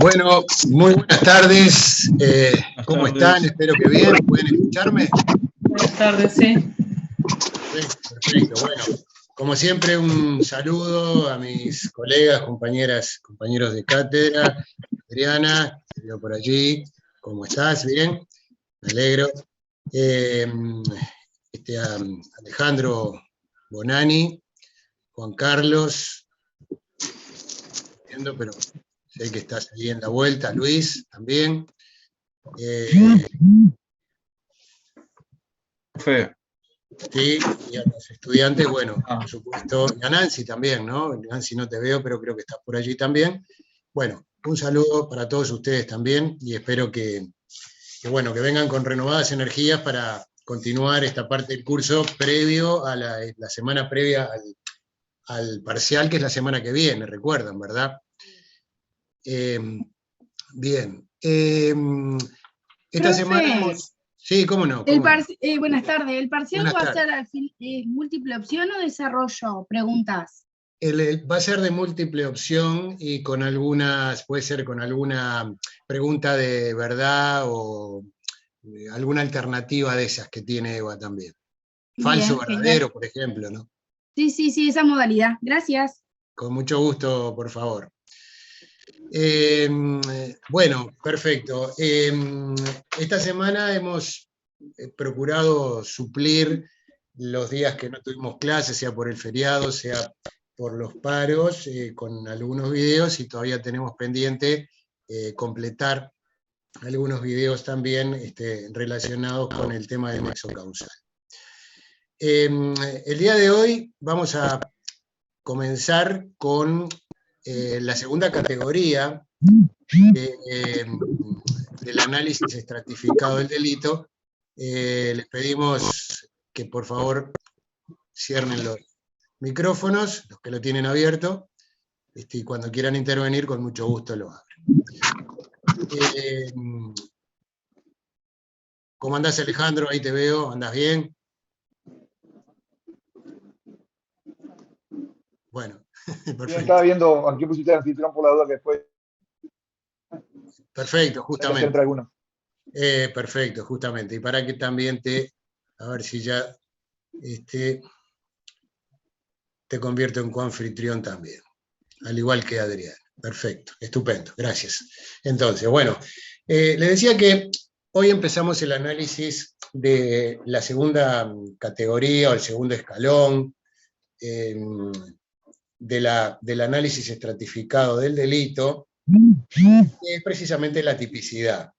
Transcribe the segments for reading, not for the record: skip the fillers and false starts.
Bueno, muy buenas tardes. ¿Cómo están? Espero que bien. ¿Pueden escucharme? Buenas tardes, sí. Perfecto. Bueno, como siempre, un saludo a mis colegas, compañeras, compañeros de cátedra. Adriana, te veo por allí. ¿Cómo estás? ¿Bien? Me alegro. Alejandro Bonani, Juan Carlos, viendo, pero sé que estás ahí en la vuelta, Luis, también. Sí, y a los estudiantes, bueno, por supuesto, y a Nancy también, ¿no? Nancy no te veo, pero creo que estás por allí también. Bueno, un saludo para todos ustedes también, y espero que vengan con renovadas energías para continuar esta parte del curso previo a la semana previa al parcial, que es la semana que viene, recuerdan, ¿verdad? Bien. Esta semana hemos... Sí, cómo no. Buenas tardes. ¿El parcial va a ser al fin, múltiple opción o desarrollo? Preguntas. Va a ser de múltiple opción y con algunas, puede ser con alguna pregunta de verdad o alguna alternativa de esas que tiene Eva también. Falso, bien, verdadero, genial. Por ejemplo, ¿no? Sí, esa modalidad. Gracias. Con mucho gusto, por favor. Bueno, perfecto. Esta semana hemos procurado suplir los días que no tuvimos clases, sea por el feriado, sea por los paros, con algunos videos, y todavía tenemos pendiente completar algunos videos también relacionados con el tema del nexo causal. El día de hoy vamos a comenzar con la segunda categoría del análisis estratificado del delito. Les pedimos que por favor cierren los micrófonos, los que lo tienen abierto, y cuando quieran intervenir, con mucho gusto lo abren. ¿Cómo andás, Alejandro? Ahí te veo, ¿andás bien? Bueno, perfecto. Yo estaba viendo a qué pusiste el anfitrión por la duda que después... Perfecto, justamente. Perfecto, justamente. Y para que también a ver si ya te convierto en coanfitrión también, al igual que Adrián. Perfecto, estupendo, gracias. Entonces, bueno, les decía que hoy empezamos el análisis de la segunda categoría o el segundo escalón del análisis estratificado del delito, que es precisamente la tipicidad.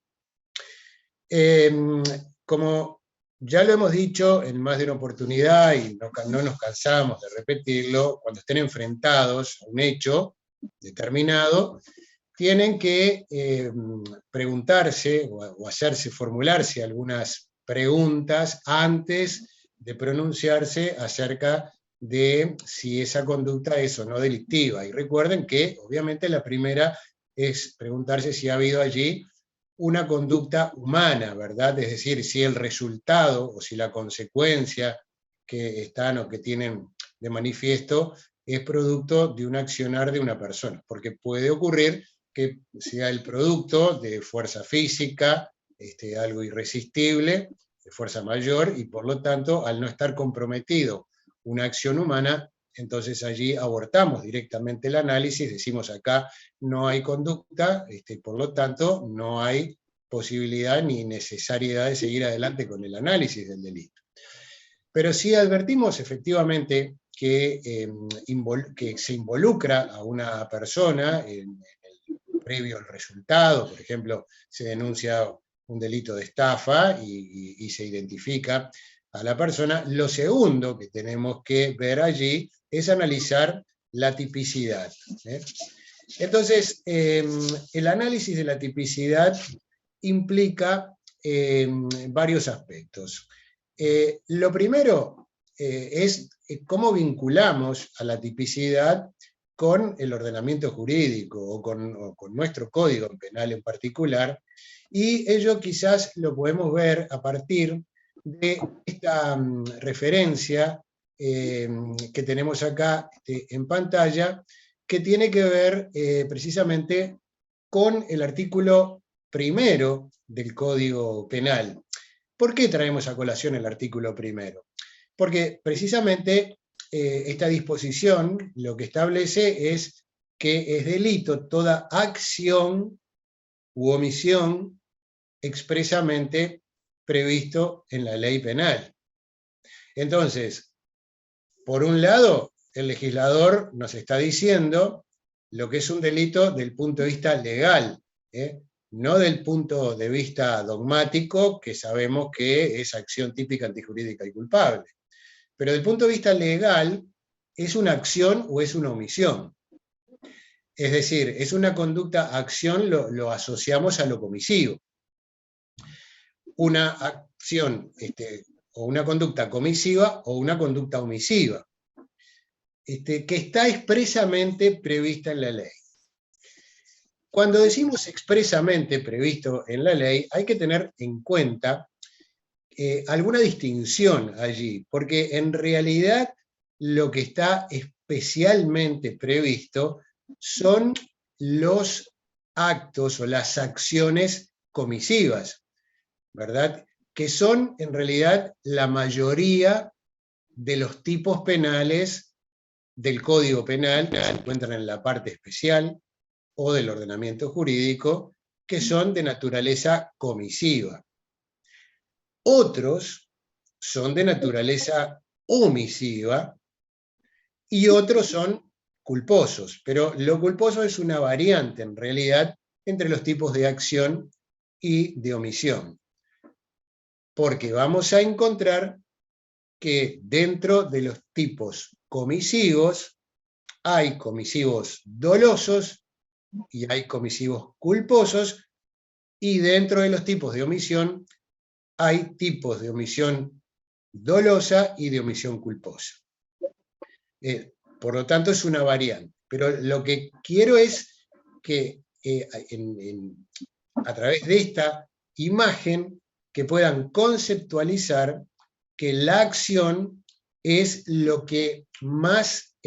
Como ya lo hemos dicho en más de una oportunidad y no nos cansamos de repetirlo, cuando estén enfrentados a un hecho determinado, tienen que preguntarse o formularse algunas preguntas antes de pronunciarse acerca de si esa conducta es o no delictiva. Y recuerden que, obviamente, la primera es preguntarse si ha habido allí una conducta humana, ¿verdad? Es decir, si el resultado o si la consecuencia que están o que tienen de manifiesto es producto de un accionar de una persona, porque puede ocurrir que sea el producto de fuerza física, algo irresistible, de fuerza mayor, y por lo tanto, al no estar comprometido una acción humana, entonces allí abortamos directamente el análisis, decimos acá no hay conducta, por lo tanto no hay posibilidad ni necesidad de seguir adelante con el análisis del delito. Pero sí advertimos efectivamente que se involucra a una persona previo al resultado. Por ejemplo, se denuncia un delito de estafa y se identifica a la persona. Lo segundo que tenemos que ver allí es analizar la tipicidad. Entonces, el análisis de la tipicidad implica varios aspectos. Lo primero es cómo vinculamos a la tipicidad con el ordenamiento jurídico o con nuestro código penal en particular, y ello quizás lo podemos ver a partir de esta referencia que tenemos acá en pantalla, que tiene que ver precisamente con el artículo 1 del Código Penal. ¿Por qué traemos a colación el artículo 1? Porque precisamente esta disposición lo que establece es que es delito toda acción u omisión expresamente previsto en la ley penal. Entonces, por un lado, el legislador nos está diciendo lo que es un delito del punto de vista legal, no del punto de vista dogmático, que sabemos que es acción típica antijurídica y culpable. Pero desde el punto de vista legal, ¿es una acción o es una omisión? Es decir, es una conducta, acción lo asociamos a lo comisivo. Una acción o una conducta comisiva o una conducta omisiva, que está expresamente prevista en la ley. Cuando decimos expresamente previsto en la ley, hay que tener en cuenta alguna distinción allí, porque en realidad lo que está especialmente previsto son los actos o las acciones comisivas, ¿verdad? Que son en realidad la mayoría de los tipos penales del Código Penal, que se encuentran en la parte especial, o del ordenamiento jurídico, que son de naturaleza comisiva. Otros son de naturaleza omisiva y otros son culposos, pero lo culposo es una variante en realidad entre los tipos de acción y de omisión, porque vamos a encontrar que dentro de los tipos comisivos hay comisivos dolosos y hay comisivos culposos, y dentro de los tipos de omisión hay tipos de omisión dolosa y de omisión culposa. Por lo tanto, es una variante. Pero lo que quiero es que a través de esta imagen que puedan conceptualizar que la acción es lo que más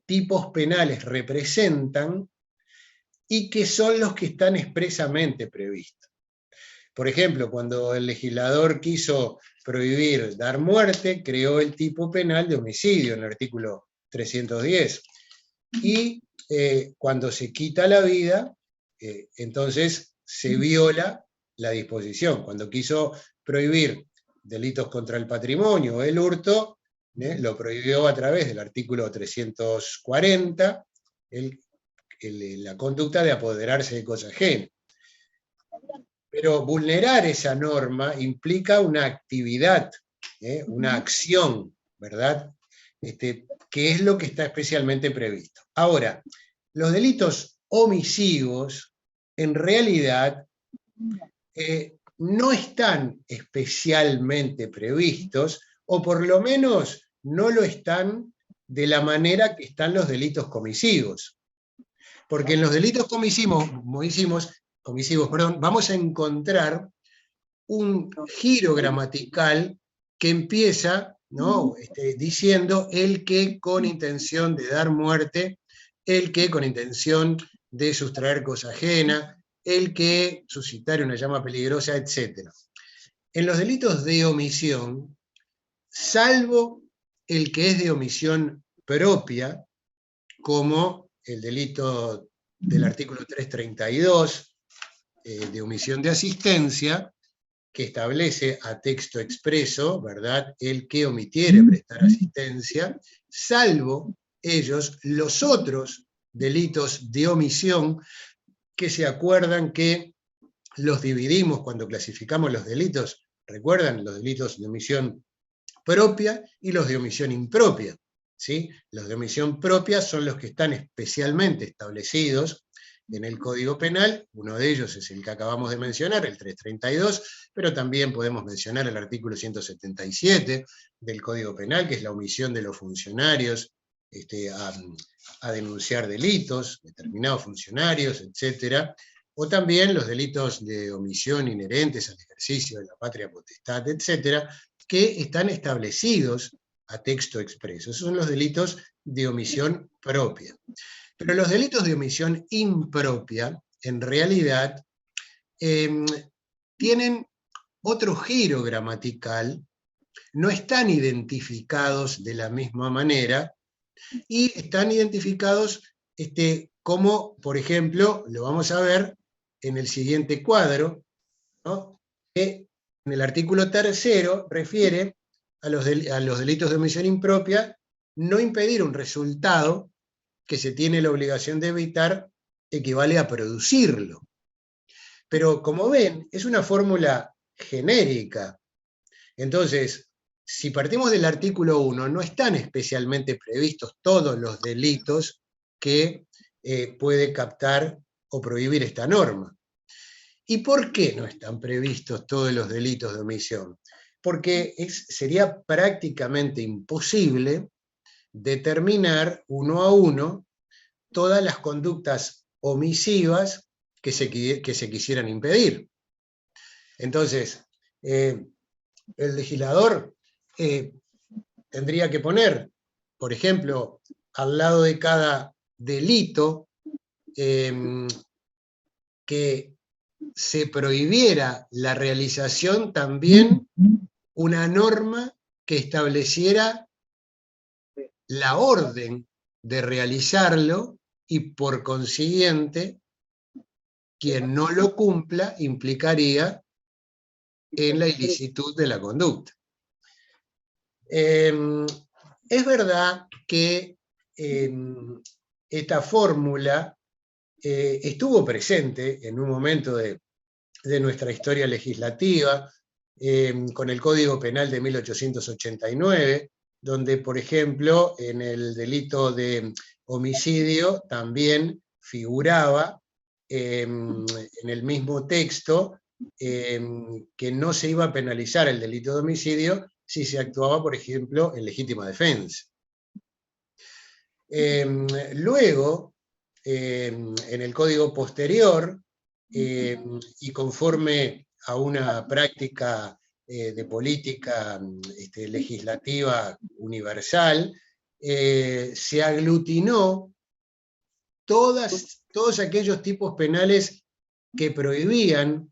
tipos penales representan y que son los que están expresamente previstos. Por ejemplo, cuando el legislador quiso prohibir dar muerte, creó el tipo penal de homicidio en el artículo 310. Y cuando se quita la vida, entonces se viola la disposición. Cuando quiso prohibir delitos contra el patrimonio o el hurto, lo prohibió a través del artículo 340, la conducta de apoderarse de cosa ajena. Pero vulnerar esa norma implica una actividad, una acción, ¿verdad? Que es lo que está especialmente previsto. Ahora, los delitos omisivos, en realidad, no están especialmente previstos, o por lo menos no lo están de la manera que están los delitos comisivos. Porque en los delitos comisivos, vamos a encontrar un giro gramatical que empieza, ¿no? Diciendo el que con intención de dar muerte, el que con intención de sustraer cosa ajena, el que suscitar una llama peligrosa, etc. En los delitos de omisión, salvo el que es de omisión propia, como el delito del artículo 332, de omisión de asistencia, que establece a texto expreso, ¿verdad?, el que omitiere prestar asistencia, salvo ellos, los otros delitos de omisión, que se acuerdan que los dividimos cuando clasificamos los delitos, recuerdan los delitos de omisión propia y los de omisión impropia, ¿sí? Los de omisión propia son los que están especialmente establecidos en el Código Penal, uno de ellos es el que acabamos de mencionar, el 332, pero también podemos mencionar el artículo 177 del Código Penal, que es la omisión de los funcionarios a denunciar delitos, determinados funcionarios, etc., o también los delitos de omisión inherentes al ejercicio de la patria potestad, etc., que están establecidos a texto expreso. Esos son los delitos de omisión propia. Pero los delitos de omisión impropia, en realidad, tienen otro giro gramatical, no están identificados de la misma manera, y están identificados como, por ejemplo, lo vamos a ver en el siguiente cuadro, ¿no?, que en el artículo 3 refiere a los delitos de omisión impropia, no impedir un resultado que se tiene la obligación de evitar equivale a producirlo. Pero como ven, es una fórmula genérica. Entonces, si partimos del artículo 1, no están especialmente previstos todos los delitos que puede captar o prohibir esta norma. ¿Y por qué no están previstos todos los delitos de omisión? Porque sería prácticamente imposible determinar uno a uno todas las conductas omisivas que se quisieran impedir. Entonces, el legislador tendría que poner, por ejemplo, al lado de cada delito que se prohibiera la realización, también una norma que estableciera la orden de realizarlo, y por consiguiente, quien no lo cumpla implicaría en la ilicitud de la conducta. Es verdad que esta fórmula estuvo presente en un momento de nuestra historia legislativa, con el Código Penal de 1889, donde, por ejemplo, en el delito de homicidio también figuraba en el mismo texto que no se iba a penalizar el delito de homicidio si se actuaba, por ejemplo, en legítima defensa. Luego, en el código posterior, y conforme a una práctica de política legislativa universal, se aglutinó todos aquellos tipos penales que prohibían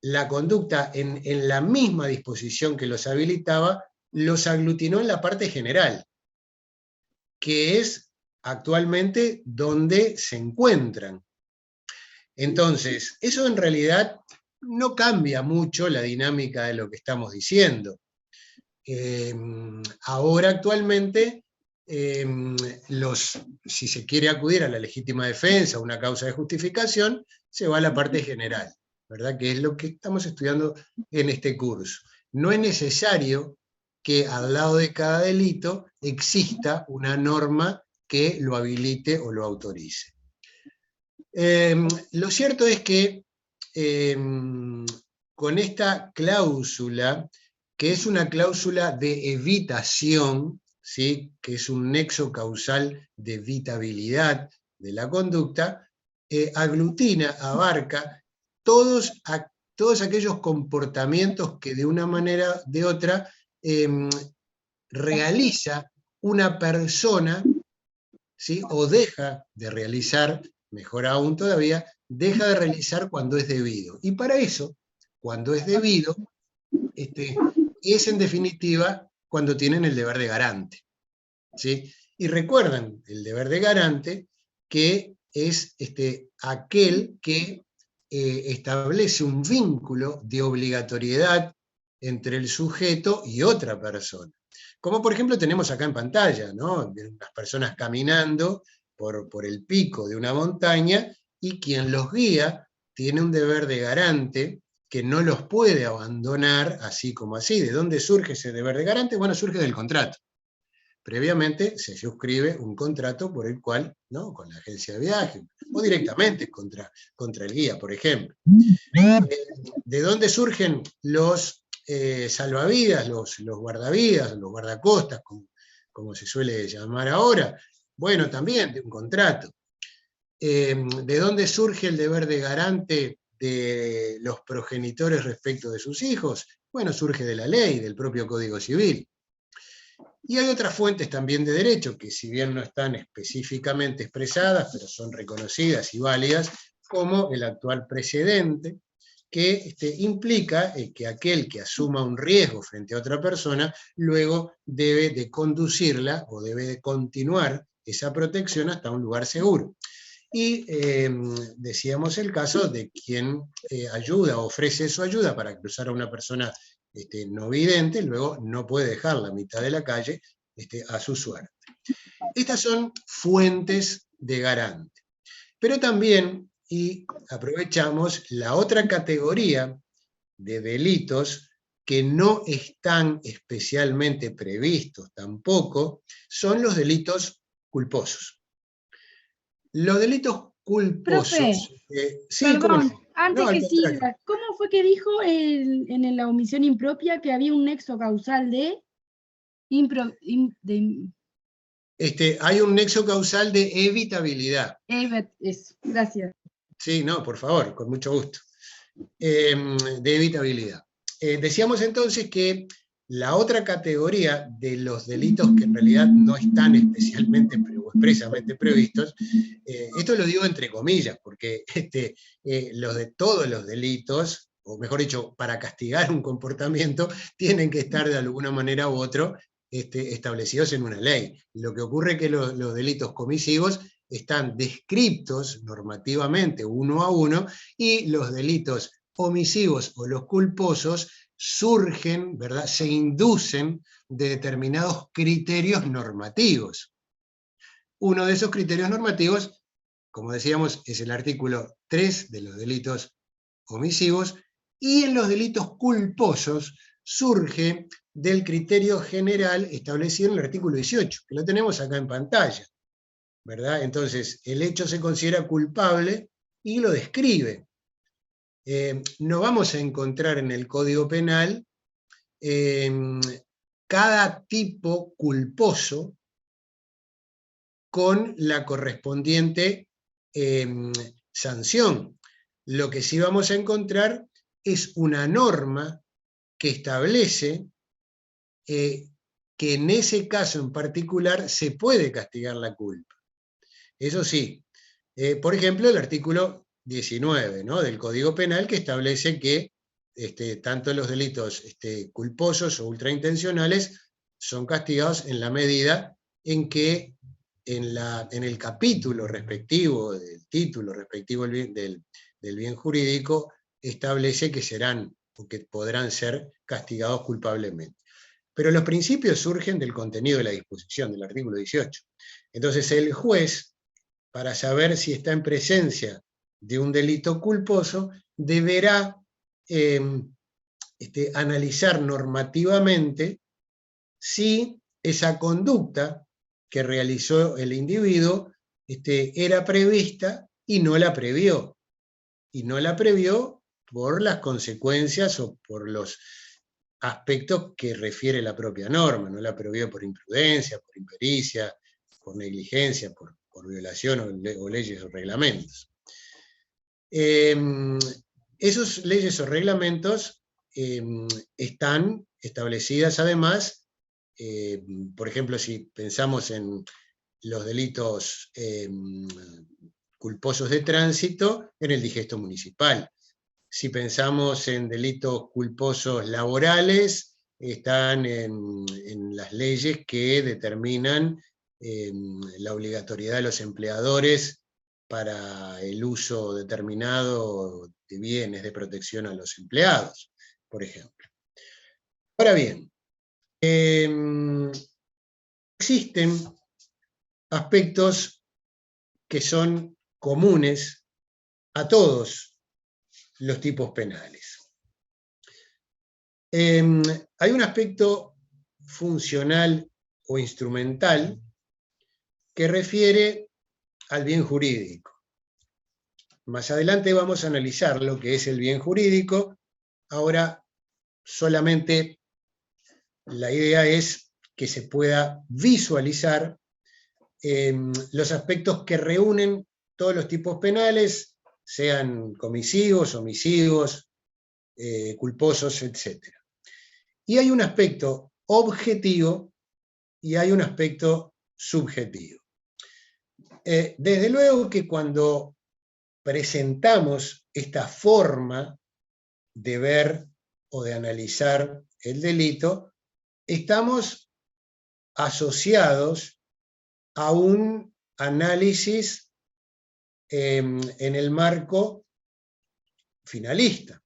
la conducta en la misma disposición que los habilitaba, los aglutinó en la parte general, que es actualmente donde se encuentran. Entonces, eso en realidad no cambia mucho la dinámica de lo que estamos diciendo. Ahora actualmente, si se quiere acudir a la legítima defensa, a una causa de justificación, se va a la parte general, ¿verdad? Que es lo que estamos estudiando en este curso. No es necesario que al lado de cada delito exista una norma que lo habilite o lo autorice. Lo cierto es que con esta cláusula, que es una cláusula de evitación, ¿sí?, que es un nexo causal de evitabilidad de la conducta, aglutina, abarca todos aquellos comportamientos que de una manera o de otra realiza una persona, ¿sí?, o deja de realizar, mejor aún todavía, deja de realizar cuando es debido. Y para eso, cuando es debido, es en definitiva cuando tienen el deber de garante, ¿sí? Y recuerdan el deber de garante, que es aquel que establece un vínculo de obligatoriedad entre el sujeto y otra persona. Como por ejemplo tenemos acá en pantalla, ¿no? Unas personas caminando por el pico de una montaña, y quien los guía tiene un deber de garante que no los puede abandonar así como así. ¿De dónde surge ese deber de garante? Bueno, surge del contrato. Previamente se suscribe un contrato por el cual, ¿no?, con la agencia de viaje, o directamente contra el guía, por ejemplo. ¿De dónde surgen los salvavidas, los guardavidas, los guardacostas, como se suele llamar ahora? Bueno, también de un contrato. ¿De dónde surge el deber de garante de los progenitores respecto de sus hijos? Bueno, surge de la ley, del propio Código Civil. Y hay otras fuentes también de derecho, que si bien no están específicamente expresadas, pero son reconocidas y válidas, como el actual precedente, que implica que aquel que asuma un riesgo frente a otra persona, luego debe de conducirla o debe de continuar esa protección hasta un lugar seguro. Y decíamos el caso de quien ayuda, ofrece su ayuda para cruzar a una persona no vidente, luego no puede dejar la mitad de la calle a su suerte. Estas son fuentes de garante. Pero también, y aprovechamos la otra categoría de delitos que no están especialmente previstos tampoco, son los delitos culposos. Los delitos culposos... Profe, perdón, antes que siga, ¿cómo fue que dijo en la omisión impropia que había un nexo causal de... hay un nexo causal de evitabilidad. Eso, gracias. Sí, no, por favor, con mucho gusto. De evitabilidad. Decíamos entonces que la otra categoría de los delitos que en realidad no están especialmente o expresamente previstos, esto lo digo entre comillas, porque todos los delitos, o mejor dicho, para castigar un comportamiento, tienen que estar de alguna manera u otra establecidos en una ley. Lo que ocurre es que los delitos comisivos están descriptos normativamente uno a uno, y los delitos omisivos o los culposos surgen, ¿verdad?, se inducen de determinados criterios normativos. Uno de esos criterios normativos, como decíamos, es el artículo 3 de los delitos omisivos, y en los delitos culposos surge del criterio general establecido en el artículo 18, que lo tenemos acá en pantalla, ¿verdad? Entonces, el hecho se considera culpable y lo describe. No vamos a encontrar en el Código Penal cada tipo culposo con la correspondiente sanción. Lo que sí vamos a encontrar es una norma que establece que en ese caso en particular se puede castigar la culpa. Eso sí, por ejemplo, el artículo 19, ¿no?, del Código Penal, que establece que tanto los delitos culposos o ultraintencionales son castigados en la medida en que en el capítulo respectivo, del título respectivo del bien jurídico, establece que serán o que podrán ser castigados culpablemente. Pero los principios surgen del contenido de la disposición, del artículo 18. Entonces el juez, para saber si está en presencia de un delito culposo, deberá analizar normativamente si esa conducta que realizó el individuo era prevista y no la previó. Y no la previó por las consecuencias o por los aspectos que refiere la propia norma. No la previó por imprudencia, por impericia, por negligencia, por violación o leyes o reglamentos. Esas leyes o reglamentos están establecidas además, por ejemplo, si pensamos en los delitos culposos de tránsito, en el digesto municipal. Si pensamos en delitos culposos laborales, están en las leyes que determinan la obligatoriedad de los empleadores para el uso determinado de bienes de protección a los empleados, por ejemplo. Ahora bien, existen aspectos que son comunes a todos los tipos penales. Hay un aspecto funcional o instrumental que refiere al bien jurídico. Más adelante vamos a analizar lo que es el bien jurídico. Ahora solamente la idea es que se pueda visualizar los aspectos que reúnen todos los tipos penales, sean comisivos, omisivos, culposos, etc. Y hay un aspecto objetivo y hay un aspecto subjetivo. Desde luego que cuando presentamos esta forma de ver o de analizar el delito, estamos asociados a un análisis en el marco finalista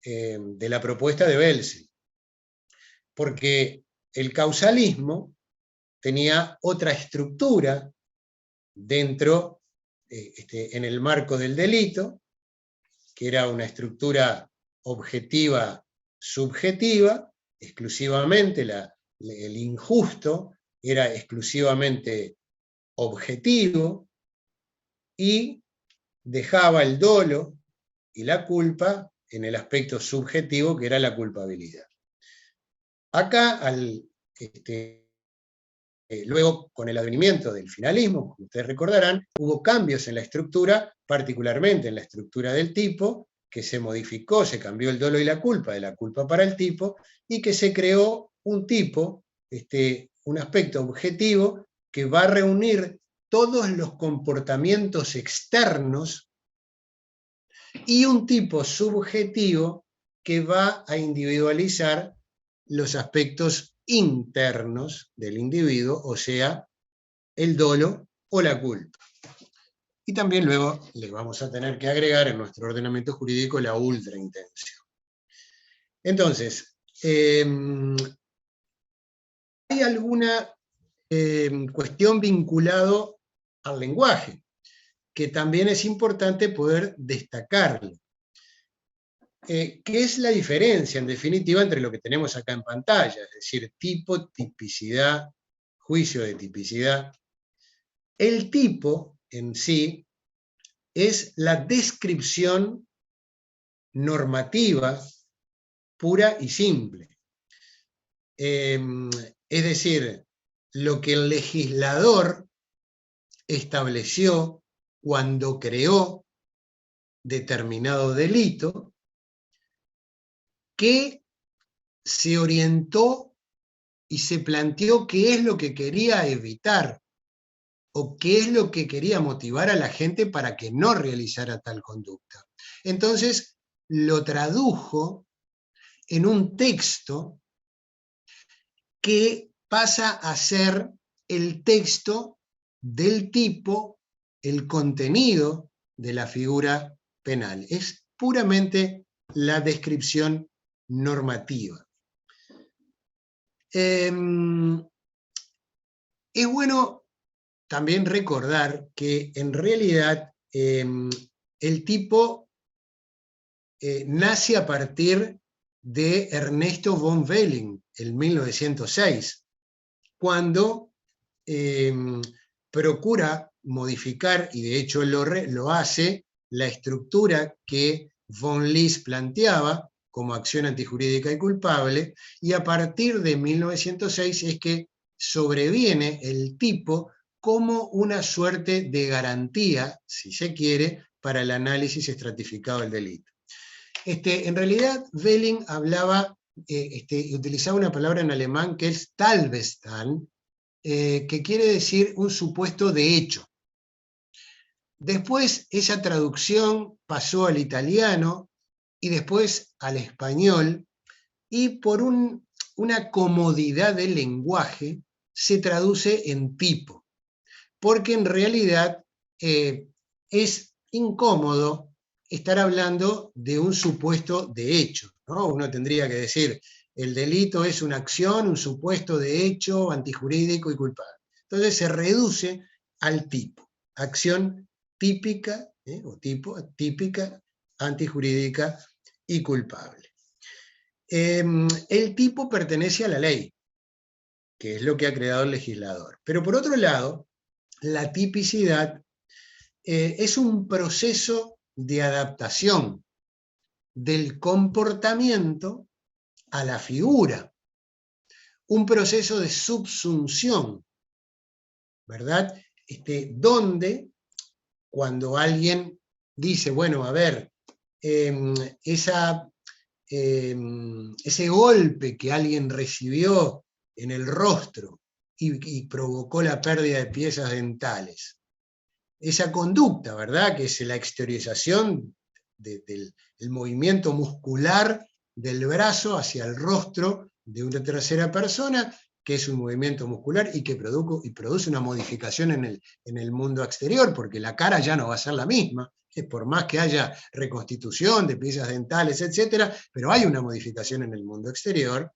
de la propuesta de Welsing, porque el causalismo tenía otra estructura dentro, en el marco del delito, que era una estructura objetiva subjetiva, exclusivamente el injusto era exclusivamente objetivo, y dejaba el dolo y la culpa en el aspecto subjetivo, que era la culpabilidad. Acá, luego, con el advenimiento del finalismo, como ustedes recordarán, hubo cambios en la estructura, particularmente en la estructura del tipo, que se modificó, se cambió el dolo y la culpa de la culpa para el tipo, y que se creó un tipo, un aspecto objetivo, que va a reunir todos los comportamientos externos, y un tipo subjetivo que va a individualizar los aspectos internos del individuo, o sea, el dolo o la culpa. Y también luego le vamos a tener que agregar en nuestro ordenamiento jurídico la ultraintención. Entonces, ¿hay alguna cuestión vinculada al lenguaje que también es importante poder destacarlo? ¿Qué es la diferencia, en definitiva, entre lo que tenemos acá en pantalla? Es decir, tipo, tipicidad, juicio de tipicidad. El tipo en sí es la descripción normativa pura y simple. Es decir, lo que el legislador estableció cuando creó determinado delito, que se orientó y se planteó qué es lo que quería evitar o qué es lo que quería motivar a la gente para que no realizara tal conducta. Entonces lo tradujo en un texto que pasa a ser el texto del tipo, el contenido de la figura penal. Es puramente la descripción normativa. Es bueno también recordar que en realidad el tipo nace a partir de Ernesto von Wehling, en 1906, cuando procura modificar, y de hecho lo hace, la estructura que von Lis planteaba como acción antijurídica y culpable, y a partir de 1906 es que sobreviene el tipo como una suerte de garantía, si se quiere, para el análisis estratificado del delito. En realidad, Wehling hablaba, utilizaba una palabra en alemán que es Tatbestand, que quiere decir un supuesto de hecho. Después esa traducción pasó al italiano y después al español, y por una comodidad del lenguaje se traduce en tipo, porque en realidad es incómodo estar hablando de un supuesto de hecho, ¿no? Uno tendría que decir, el delito es una acción, un supuesto de hecho antijurídico y culpable. Entonces se reduce al tipo, acción típica, o tipo, típica, antijurídica y culpable. El tipo pertenece a la ley, que es lo que ha creado el legislador. Pero por otro lado, la tipicidad es un proceso de adaptación del comportamiento a la figura, un proceso de subsunción, ¿verdad? Donde cuando alguien dice, bueno, a ver, ese golpe que alguien recibió en el rostro y provocó la pérdida de piezas dentales, esa conducta, ¿verdad? Que es la exteriorización del movimiento muscular del brazo hacia el rostro de una tercera persona, que es un movimiento muscular y que produce una modificación en el mundo exterior, porque la cara ya no va a ser la misma, por más que haya reconstitución de piezas dentales, etc., pero hay una modificación en el mundo exterior.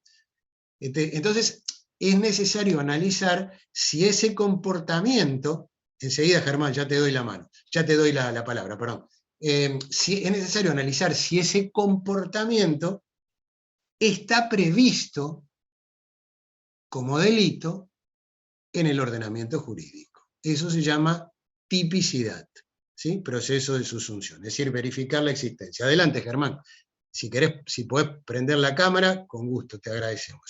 Entonces, es necesario analizar si ese comportamiento, enseguida Germán, ya te doy la mano, ya te doy la palabra, perdón, si es necesario analizar si ese comportamiento está previsto como delito en el ordenamiento jurídico. Eso se llama tipicidad, ¿sí? Proceso de subsunción, es decir, verificar la existencia. Adelante, Germán. Si querés, si podés prender la cámara, con gusto, te agradecemos.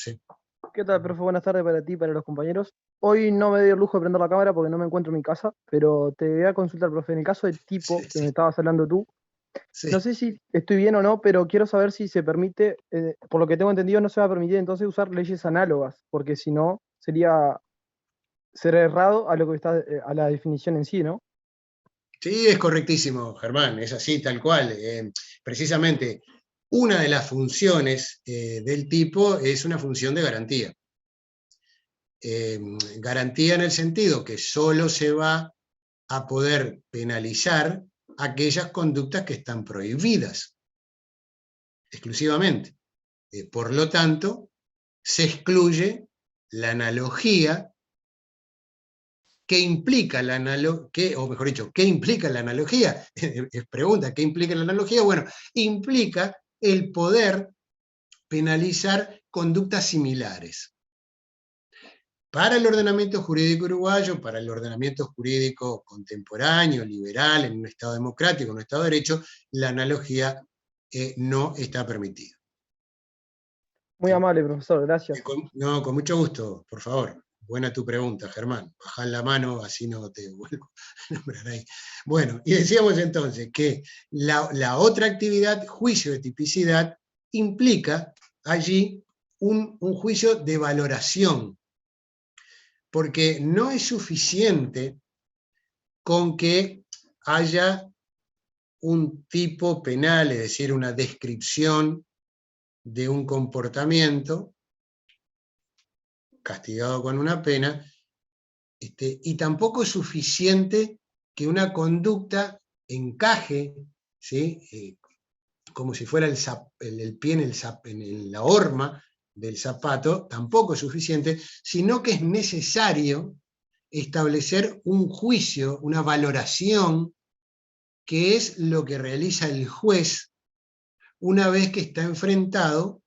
¿Qué tal, profe? Buenas tardes para ti y para los compañeros. Hoy no me doy el lujo de prender la cámara porque no me encuentro en mi casa, pero te voy a consultar, profe. En el caso del tipo que me estabas hablando tú, no sé si estoy bien o no, pero quiero saber si se permite, por lo que tengo entendido, no se va a permitir entonces usar leyes análogas, porque si no, sería ser errado a lo que está, a la definición en sí, ¿no? Sí, es correctísimo, Germán, es así, tal cual. Precisamente, una de las funciones del tipo es una función de garantía. Garantía en el sentido que solo se va a poder penalizar aquellas conductas que están prohibidas, exclusivamente. Por lo tanto, se excluye la analogía ¿qué implica la analogía? O mejor dicho, ¿qué implica la analogía? Pregunta, ¿qué implica la analogía? Bueno, implica el poder penalizar conductas similares. Para el ordenamiento jurídico uruguayo, para el ordenamiento jurídico contemporáneo, liberal, en un Estado democrático, en un Estado de Derecho, la analogía no está permitida. Muy amable, profesor, gracias. No, con mucho gusto, por favor. Buena tu pregunta, Germán. Bajá la mano, así no te vuelvo a nombrar ahí. Bueno, y decíamos entonces que la otra actividad, juicio de tipicidad, implica allí un juicio de valoración, porque no es suficiente con que haya un tipo penal, es decir, una descripción de un comportamiento castigado con una pena, y tampoco es suficiente que una conducta encaje, ¿sí? Como si fuera el pie en la horma del zapato, tampoco es suficiente, sino que es necesario establecer un juicio, una valoración, que es lo que realiza el juez una vez que está enfrentado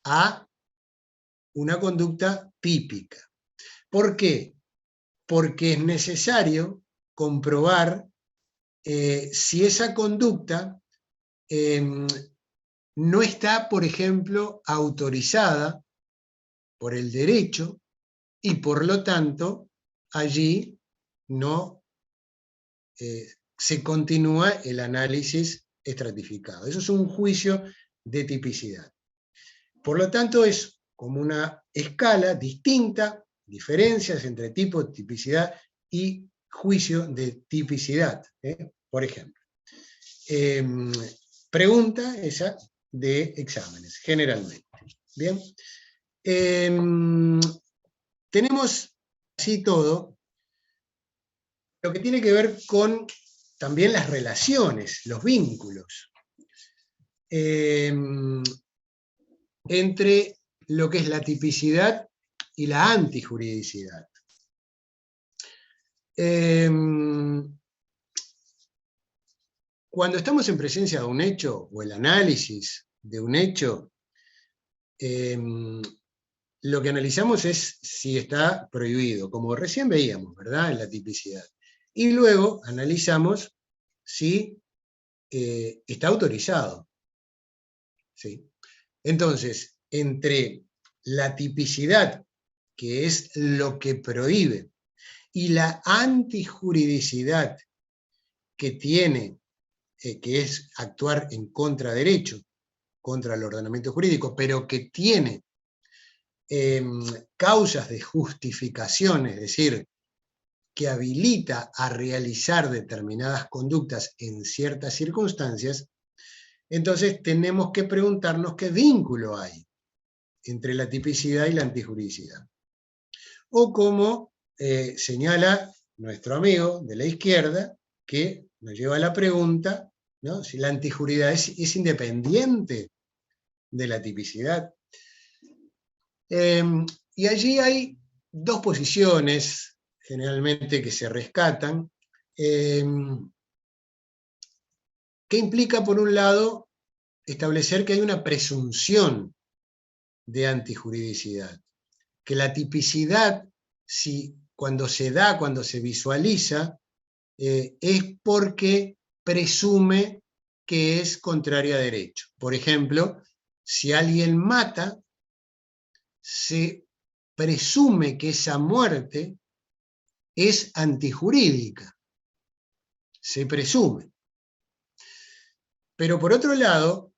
a una conducta típica. ¿Por qué? Porque es necesario comprobar si esa conducta no está, por ejemplo, autorizada por el derecho y por lo tanto allí no se continúa el análisis estratificado. Eso es un juicio de tipicidad. Por lo tanto es como una escala distinta, diferencias entre tipo, tipicidad y juicio de tipicidad, por ejemplo. Pregunta esa de exámenes, generalmente. Bien. Tenemos así todo lo que tiene que ver con también las relaciones, los vínculos, entre lo que es la tipicidad y la antijuridicidad. Cuando estamos en presencia de un hecho, o el análisis de un hecho, lo que analizamos es si está prohibido, como recién veíamos, ¿verdad?, en la tipicidad. Y luego analizamos si está autorizado. ¿Sí? Entonces, entre la tipicidad, que es lo que prohíbe, y la antijuridicidad, que tiene, que es actuar en contraderecho, contra el ordenamiento jurídico, pero que tiene causas de justificación, es decir, que habilita a realizar determinadas conductas en ciertas circunstancias, entonces tenemos que preguntarnos qué vínculo hay entre la tipicidad y la antijuridicidad. O como señala nuestro amigo de la izquierda, que nos lleva a la pregunta, ¿no?, si la antijuridicidad es independiente de la tipicidad. Y allí hay dos posiciones, generalmente, que se rescatan, que implica, por un lado, establecer que hay una presunción de antijuridicidad, que la tipicidad, cuando se da, cuando se visualiza, es porque presume que es contraria a derecho. Por ejemplo, si alguien mata, se presume que esa muerte es antijurídica. Se presume. Pero por otro lado,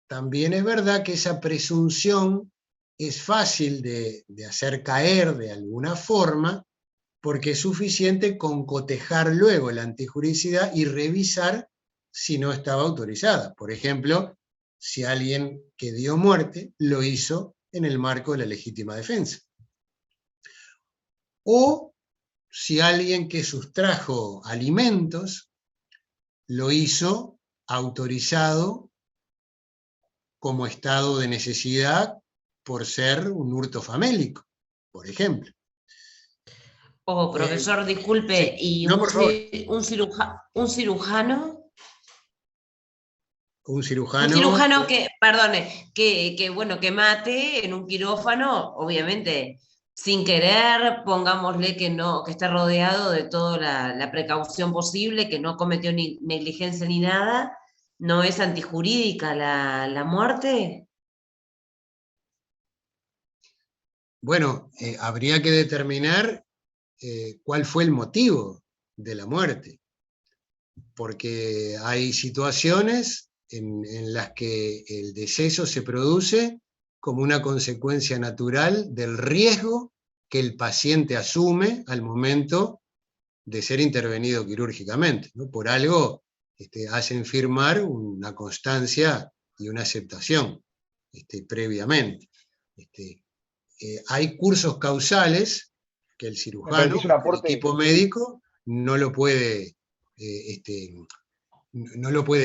también es verdad que esa presunción es fácil de hacer caer de alguna forma, porque es suficiente con cotejar luego la antijuridicidad y revisar si no estaba autorizada. Por ejemplo, si alguien que dio muerte lo hizo en el marco de la legítima defensa. O si alguien que sustrajo alimentos lo hizo autorizado como estado de necesidad por ser un hurto famélico, por ejemplo. Oh, profesor, disculpe, sí. ¿y No, un cirujano? Un cirujano. Un cirujano que, perdone, bueno, que mate en un quirófano, obviamente, sin querer, pongámosle que no, que esté rodeado de toda la precaución posible, que no cometió ni negligencia ni nada, ¿no es antijurídica la muerte? Bueno, habría que determinar cuál fue el motivo de la muerte, porque hay situaciones en las que el deceso se produce como una consecuencia natural del riesgo que el paciente asume al momento de ser intervenido quirúrgicamente, ¿no? Por algo hacen firmar una constancia y una aceptación previamente. Hay cursos causales que el cirujano, el equipo médico, no lo puede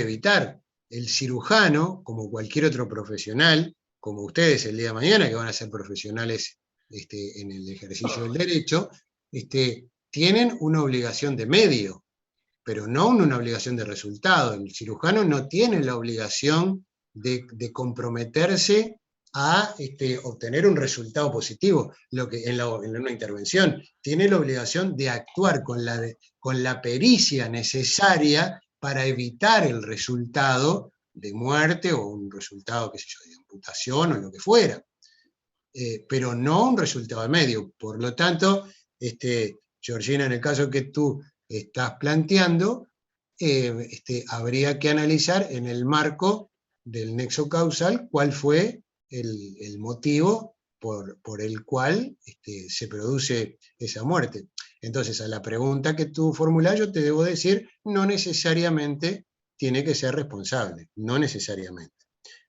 evitar. El cirujano, como cualquier otro profesional, como ustedes el día de mañana, que van a ser profesionales en el ejercicio del derecho, tienen una obligación de medio, pero no una obligación de resultado. El cirujano no tiene la obligación de comprometerse a obtener un resultado positivo en una intervención. Tiene la obligación de actuar con la pericia necesaria para evitar el resultado de muerte o un resultado, qué sé yo, de amputación o lo que fuera, pero no un resultado de medio. Por lo tanto, Georgina, en el caso que tú estás planteando, habría que analizar en el marco del nexo causal cuál fue el motivo por el cual se produce esa muerte. Entonces, a la pregunta que tú formulás, yo te debo decir, no necesariamente tiene que ser responsable, no necesariamente.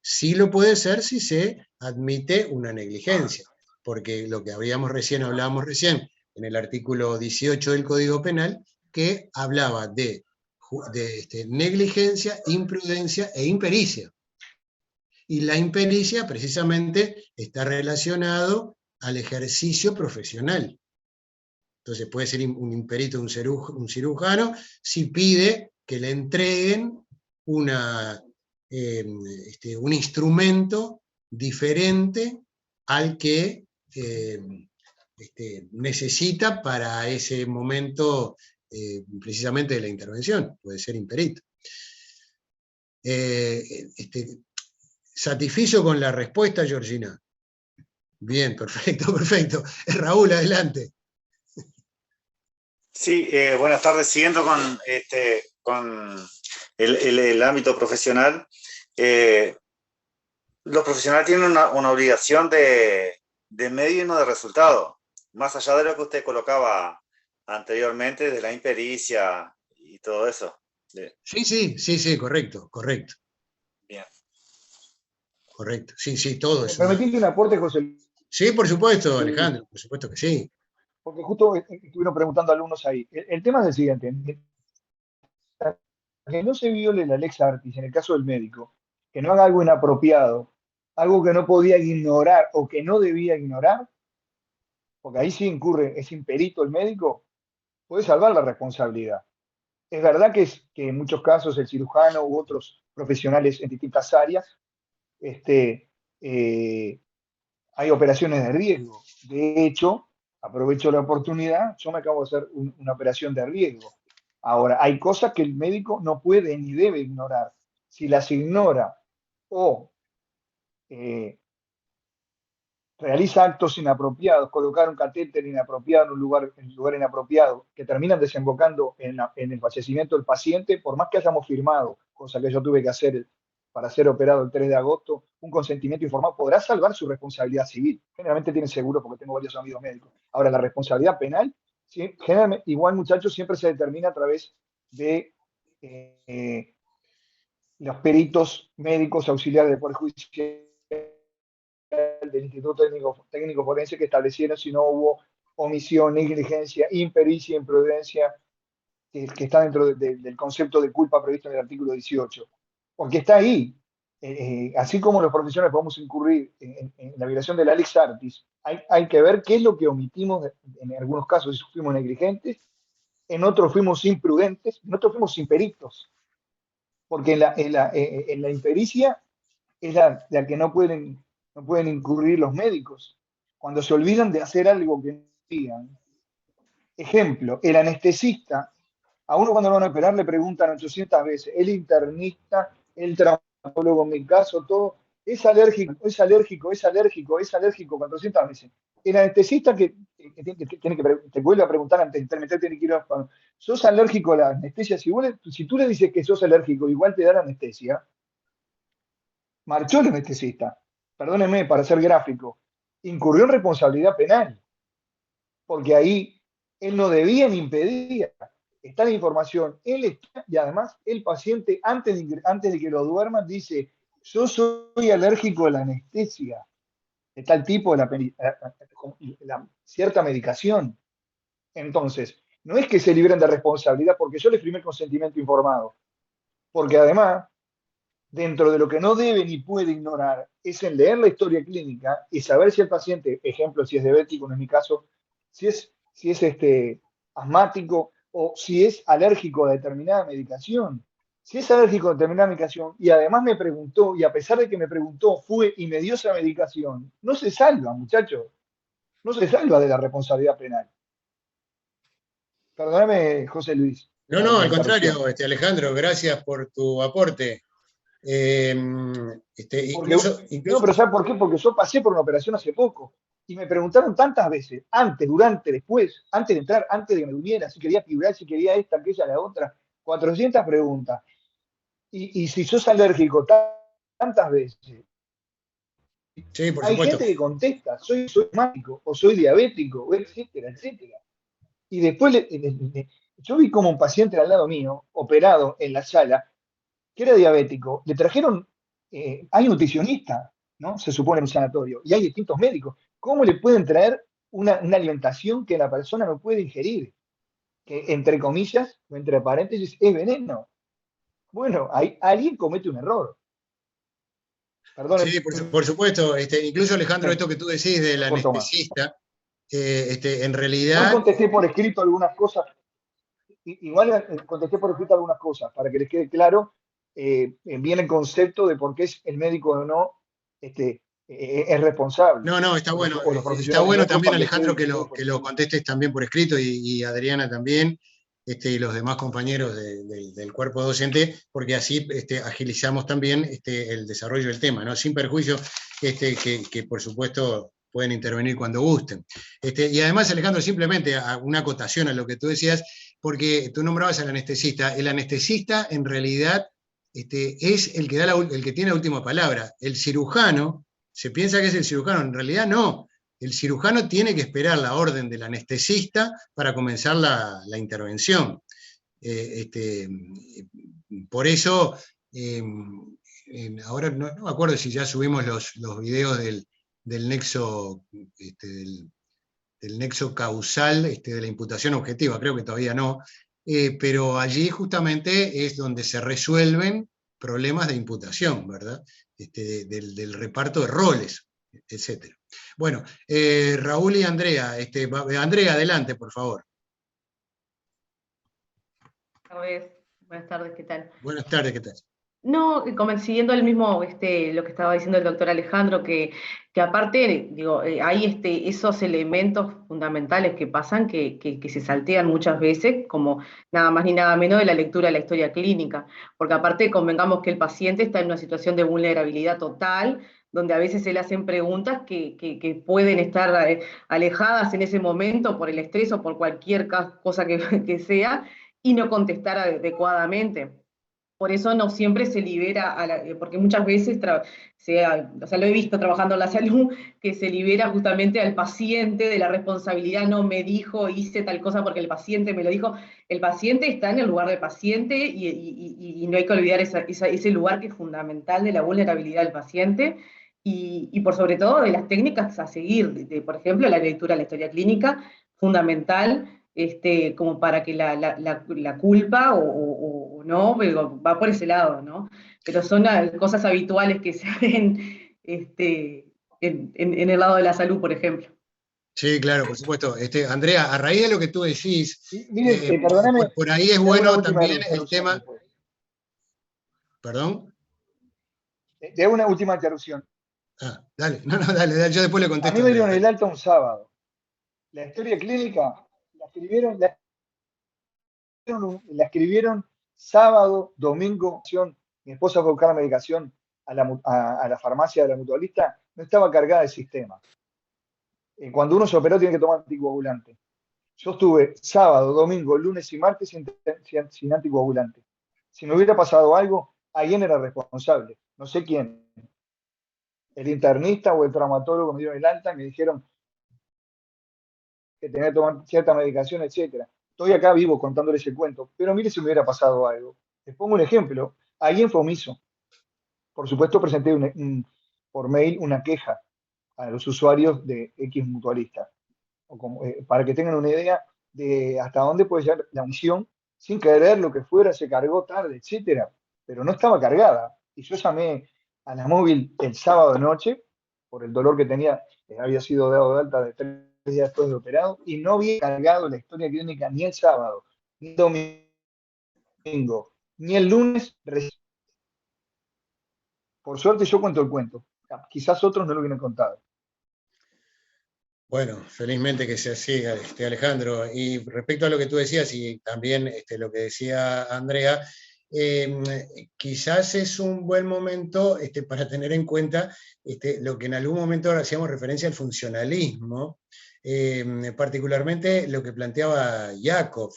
Sí lo puede ser si se admite una negligencia, porque lo que hablábamos recién en el artículo 18 del Código Penal, que hablaba de negligencia, imprudencia e impericia. Y la impericia precisamente está relacionado al ejercicio profesional. Entonces puede ser un imperito, un cirujano, si pide que le entreguen un instrumento diferente al que necesita para ese momento precisamente de la intervención. Puede ser imperito. ¿Satisfizo con la respuesta, Georgina? Bien, perfecto, perfecto. Raúl, adelante. Sí, buenas tardes. Siguiendo con el ámbito profesional, los profesionales tienen una obligación de medio y no de resultado, más allá de lo que usted colocaba anteriormente, de la impericia y todo eso. Sí, correcto. Bien. Correcto, sí, todo eso. ¿Me permitís un aporte, José? Sí, por supuesto, Alejandro, por supuesto que sí. Porque justo estuvieron preguntando alumnos ahí. El tema es el siguiente. Que no se viole la lex artis en el caso del médico, que no haga algo inapropiado, algo que no podía ignorar o que no debía ignorar, porque ahí sí incurre, es imperito el médico, puede salvar la responsabilidad. Es verdad que en muchos casos el cirujano u otros profesionales en distintas áreas hay operaciones de riesgo. De hecho, aprovecho la oportunidad, yo me acabo de hacer una operación de riesgo. Ahora, hay cosas que el médico no puede ni debe ignorar. Si las ignora o realiza actos inapropiados, colocar un catéter inapropiado en un lugar inapropiado, que terminan desembocando en el fallecimiento del paciente, por más que hayamos firmado, cosa que yo tuve que hacer para ser operado el 3 de agosto, un consentimiento informado, podrá salvar su responsabilidad civil. Generalmente tiene seguro porque tengo varios amigos médicos. Ahora, la responsabilidad penal, ¿sí? Generalmente, igual, muchachos, siempre se determina a través de los peritos médicos auxiliares del Poder Judicial del Instituto Técnico Forense, que establecieron si no hubo omisión, negligencia, impericia, imprudencia, que está dentro del concepto de culpa previsto en el artículo 18. Porque está ahí. Así como los profesionales podemos incurrir en la violación de la lex artis, hay que ver qué es lo que omitimos en algunos casos, si fuimos negligentes, en otros fuimos imprudentes, en otros fuimos imperitos. Porque en la impericia es la que no pueden incurrir los médicos, cuando se olvidan de hacer algo que no digan. Ejemplo, el anestesista, a uno cuando lo van a operar le preguntan 800 veces, el internista, el traumatólogo, en mi caso, todo, es alérgico, 400 veces. El anestesista que te vuelve a preguntar antes de intermeter, tiene que ir a... ¿Sos alérgico a la anestesia? Si tú le dices que sos alérgico, igual te da la anestesia, marchó el anestesista, perdónenme para ser gráfico, incurrió en responsabilidad penal, porque ahí él no debía ni impedía. Está la información, él está, y además el paciente, antes de que lo duerman, dice, yo soy alérgico a la anestesia, de tal tipo de la cierta medicación. Entonces, no es que se libren de responsabilidad porque yo les firmé el consentimiento informado, porque además, dentro de lo que no debe ni puede ignorar, es en leer la historia clínica y saber si el paciente, ejemplo, si es diabético, no es mi caso, si es asmático o si es alérgico a determinada medicación. Si es alérgico a determinada medicación y además me preguntó, y a pesar de que me preguntó, fue y me dio esa medicación, no se salva, muchachos. No se salva de la responsabilidad penal. Perdóname, José Luis. No, al contrario, Alejandro, gracias por tu aporte. No, pero ¿sabes por qué? Porque yo pasé por una operación hace poco y me preguntaron tantas veces, antes, durante, después, antes de entrar, antes de que me durmiera, si quería fibrar, si quería esta, aquella, la otra, 400 preguntas. Y si sos alérgico tantas veces, sí, por hay supuesto. gente que contesta, soy asmático, o soy diabético, etcétera, etcétera. Y después yo vi como un paciente al lado mío, operado en la sala, que era diabético, le trajeron, hay nutricionista, ¿no? Se supone en un sanatorio, y hay distintos médicos. ¿Cómo le pueden traer una alimentación que la persona no puede ingerir? que entre comillas, o entre paréntesis, es veneno. Bueno, ahí alguien comete un error. Perdón. Sí, por supuesto. Incluso, Alejandro, esto que tú decís del anestesista, en realidad... Igual contesté por escrito algunas cosas. Para que les quede claro bien el concepto de por qué es el médico o no es responsable. No, está bueno. Está bueno también, Alejandro, que lo contestes también por escrito, y Adriana también, y los demás compañeros del cuerpo docente, porque así agilizamos también el desarrollo del tema, ¿no? Sin perjuicio que por supuesto pueden intervenir cuando gusten. Y además, Alejandro, simplemente una acotación a lo que tú decías, porque tú nombrabas al anestesista. El anestesista, en realidad, es el que, el que tiene la última palabra. El cirujano, se piensa que es el cirujano, en realidad no. El cirujano tiene que esperar la orden del anestesista para comenzar la intervención. Por eso, ahora no me acuerdo si ya subimos los videos del nexo, del nexo causal de la imputación objetiva, creo que todavía no, pero allí justamente es donde se resuelven problemas de imputación, ¿verdad? Del reparto de roles, etc. Bueno, Raúl y Andrea, Andrea, adelante, por favor. Buenas tardes, ¿qué tal? Buenas tardes, ¿qué tal? No, siguiendo el mismo, lo que estaba diciendo el doctor Alejandro, que aparte, digo, hay esos elementos fundamentales que pasan que se saltean muchas veces, como nada más ni nada menos de la lectura de la historia clínica, porque aparte convengamos que el paciente está en una situación de vulnerabilidad total, donde a veces se le hacen preguntas que pueden estar alejadas en ese momento por el estrés o por cualquier cosa que sea, y no contestar adecuadamente. Por eso no siempre se libera, porque muchas veces, lo he visto trabajando en la salud, que se libera justamente al paciente de la responsabilidad, no me dijo, hice tal cosa porque el paciente me lo dijo. El paciente está en el lugar del paciente y no hay que olvidar ese lugar que es fundamental de la vulnerabilidad del paciente y por sobre todo de las técnicas a seguir, por ejemplo, la lectura de la historia clínica, fundamental, como para que la culpa o no, pero va por ese lado, ¿no? Pero son cosas habituales que se ven en el lado de la salud, por ejemplo. Sí, claro, por supuesto. Andrea, a raíz de lo que tú decís, miren, perdóname, por ahí es bueno también el tema... Después. ¿Perdón? Te hago una última interrupción. Ah, dale, dale, yo después le contesto. A mí me dieron el alta un sábado. La historia clínica la escribieron sábado, domingo. Mi esposa fue a buscar la medicación a la farmacia de la mutualista, no estaba cargada el sistema. Cuando uno se operó tiene que tomar anticoagulante. Yo estuve sábado, domingo, lunes y martes sin anticoagulante. Si me hubiera pasado algo, alguien era responsable. No sé quién. El internista o el traumatólogo me dieron el alta y me dijeron que tenía que tomar cierta medicación, etc. Estoy acá vivo contándoles el cuento, pero mire si me hubiera pasado algo. Les pongo un ejemplo. Alguien fue omiso. Por supuesto, presenté por mail una queja a los usuarios de X mutualista. Para que tengan una idea de hasta dónde puede llegar la omisión, sin querer lo que fuera, se cargó tarde, etc. Pero no estaba cargada. Y yo llamé a la móvil el sábado de noche, por el dolor que tenía, había sido dado de alta de 3 días después de operado, y no había cargado la historia clínica ni el sábado, ni el domingo, ni el lunes. Por suerte yo cuento el cuento. Quizás otros no lo hubieran contado. Bueno, felizmente que sea así, Alejandro. Y respecto a lo que tú decías, y también lo que decía Andrea, quizás es un buen momento para tener en cuenta lo que en algún momento hacíamos referencia al funcionalismo, particularmente lo que planteaba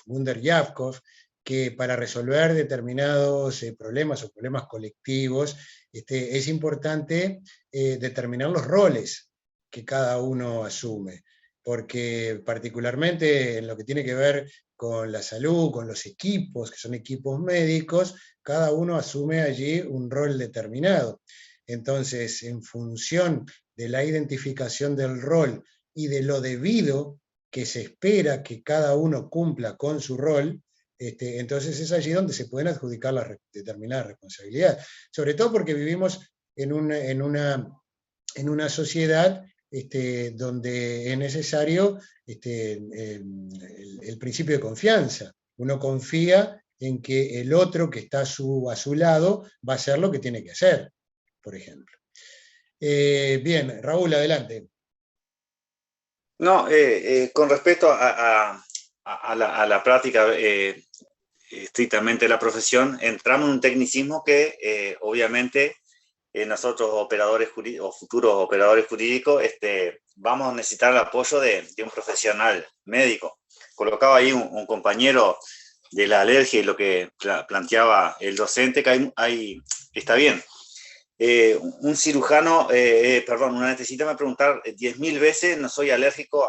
Gunder Yakov, que para resolver determinados problemas o problemas colectivos es importante determinar los roles que cada uno asume, porque particularmente en lo que tiene que ver con la salud, con los equipos, que son equipos médicos, cada uno asume allí un rol determinado. Entonces, en función de la identificación del rol y de lo debido que se espera que cada uno cumpla con su rol, entonces es allí donde se pueden adjudicar las determinadas responsabilidades. Sobre todo porque vivimos en una sociedad donde es necesario el principio de confianza. Uno confía en que el otro que está a su lado va a hacer lo que tiene que hacer, por ejemplo. Bien, Raúl, adelante. No, con respecto a la práctica estrictamente de la profesión, entramos en un tecnicismo que obviamente nosotros operadores jurídicos o futuros operadores jurídicos vamos a necesitar el apoyo de un profesional médico. Colocaba ahí un compañero de la alergia y lo que planteaba el docente, que está bien. Un cirujano, un anestesista me va a preguntar 10.000 veces, no soy alérgico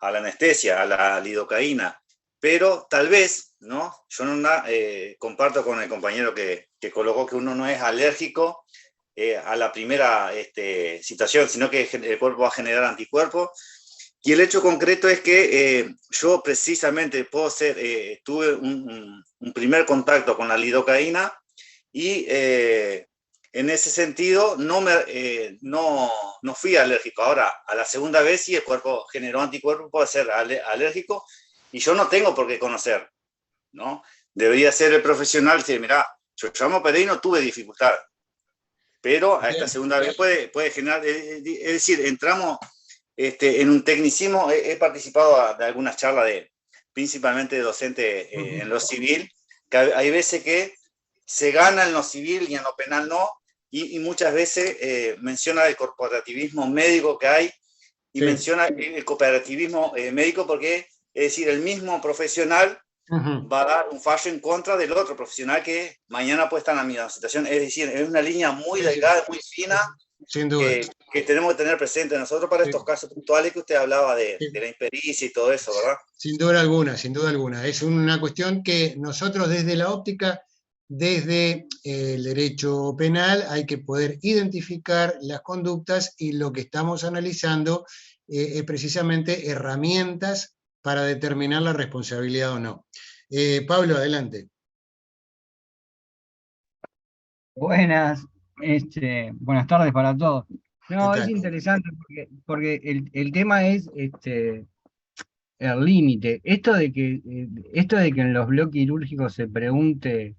a la anestesia, a la lidocaína, pero tal vez, ¿no? Yo no comparto con el compañero que colocó que uno no es alérgico a la primera situación, sino que el cuerpo va a generar anticuerpos. Y el hecho concreto es que yo precisamente tuve un primer contacto con la lidocaína y en ese sentido no fui alérgico. Ahora, a la segunda vez sí el cuerpo generó anticuerpos, puede ser alérgico, y yo no tengo por qué conocer, ¿no? Debería ser el profesional decir, mirá, yo me operé y no tuve dificultad, pero a esta segunda vez puede generar, es decir, entramos en un tecnicismo. He participado de algunas charlas principalmente de docente en lo civil, que hay veces que se gana en lo civil y en lo penal no, y muchas veces menciona el corporativismo médico que hay, y menciona el cooperativismo médico, porque, es decir, el mismo profesional va a dar un fallo en contra del otro profesional que mañana puede estar en la misma situación. Es decir, es una línea muy delgada, muy fina, sin duda, que tenemos que tener presente nosotros para estos casos puntuales que usted hablaba de la impericia y todo eso, ¿verdad? Sin duda alguna, sin duda alguna. Es una cuestión que nosotros desde la óptica, desde el derecho penal, hay que poder identificar las conductas, y lo que estamos analizando es precisamente herramientas para determinar la responsabilidad o no. Pablo, adelante. Buenas tardes para todos. No, es interesante porque el tema es el límite. Esto de que en los bloques quirúrgicos se pregunte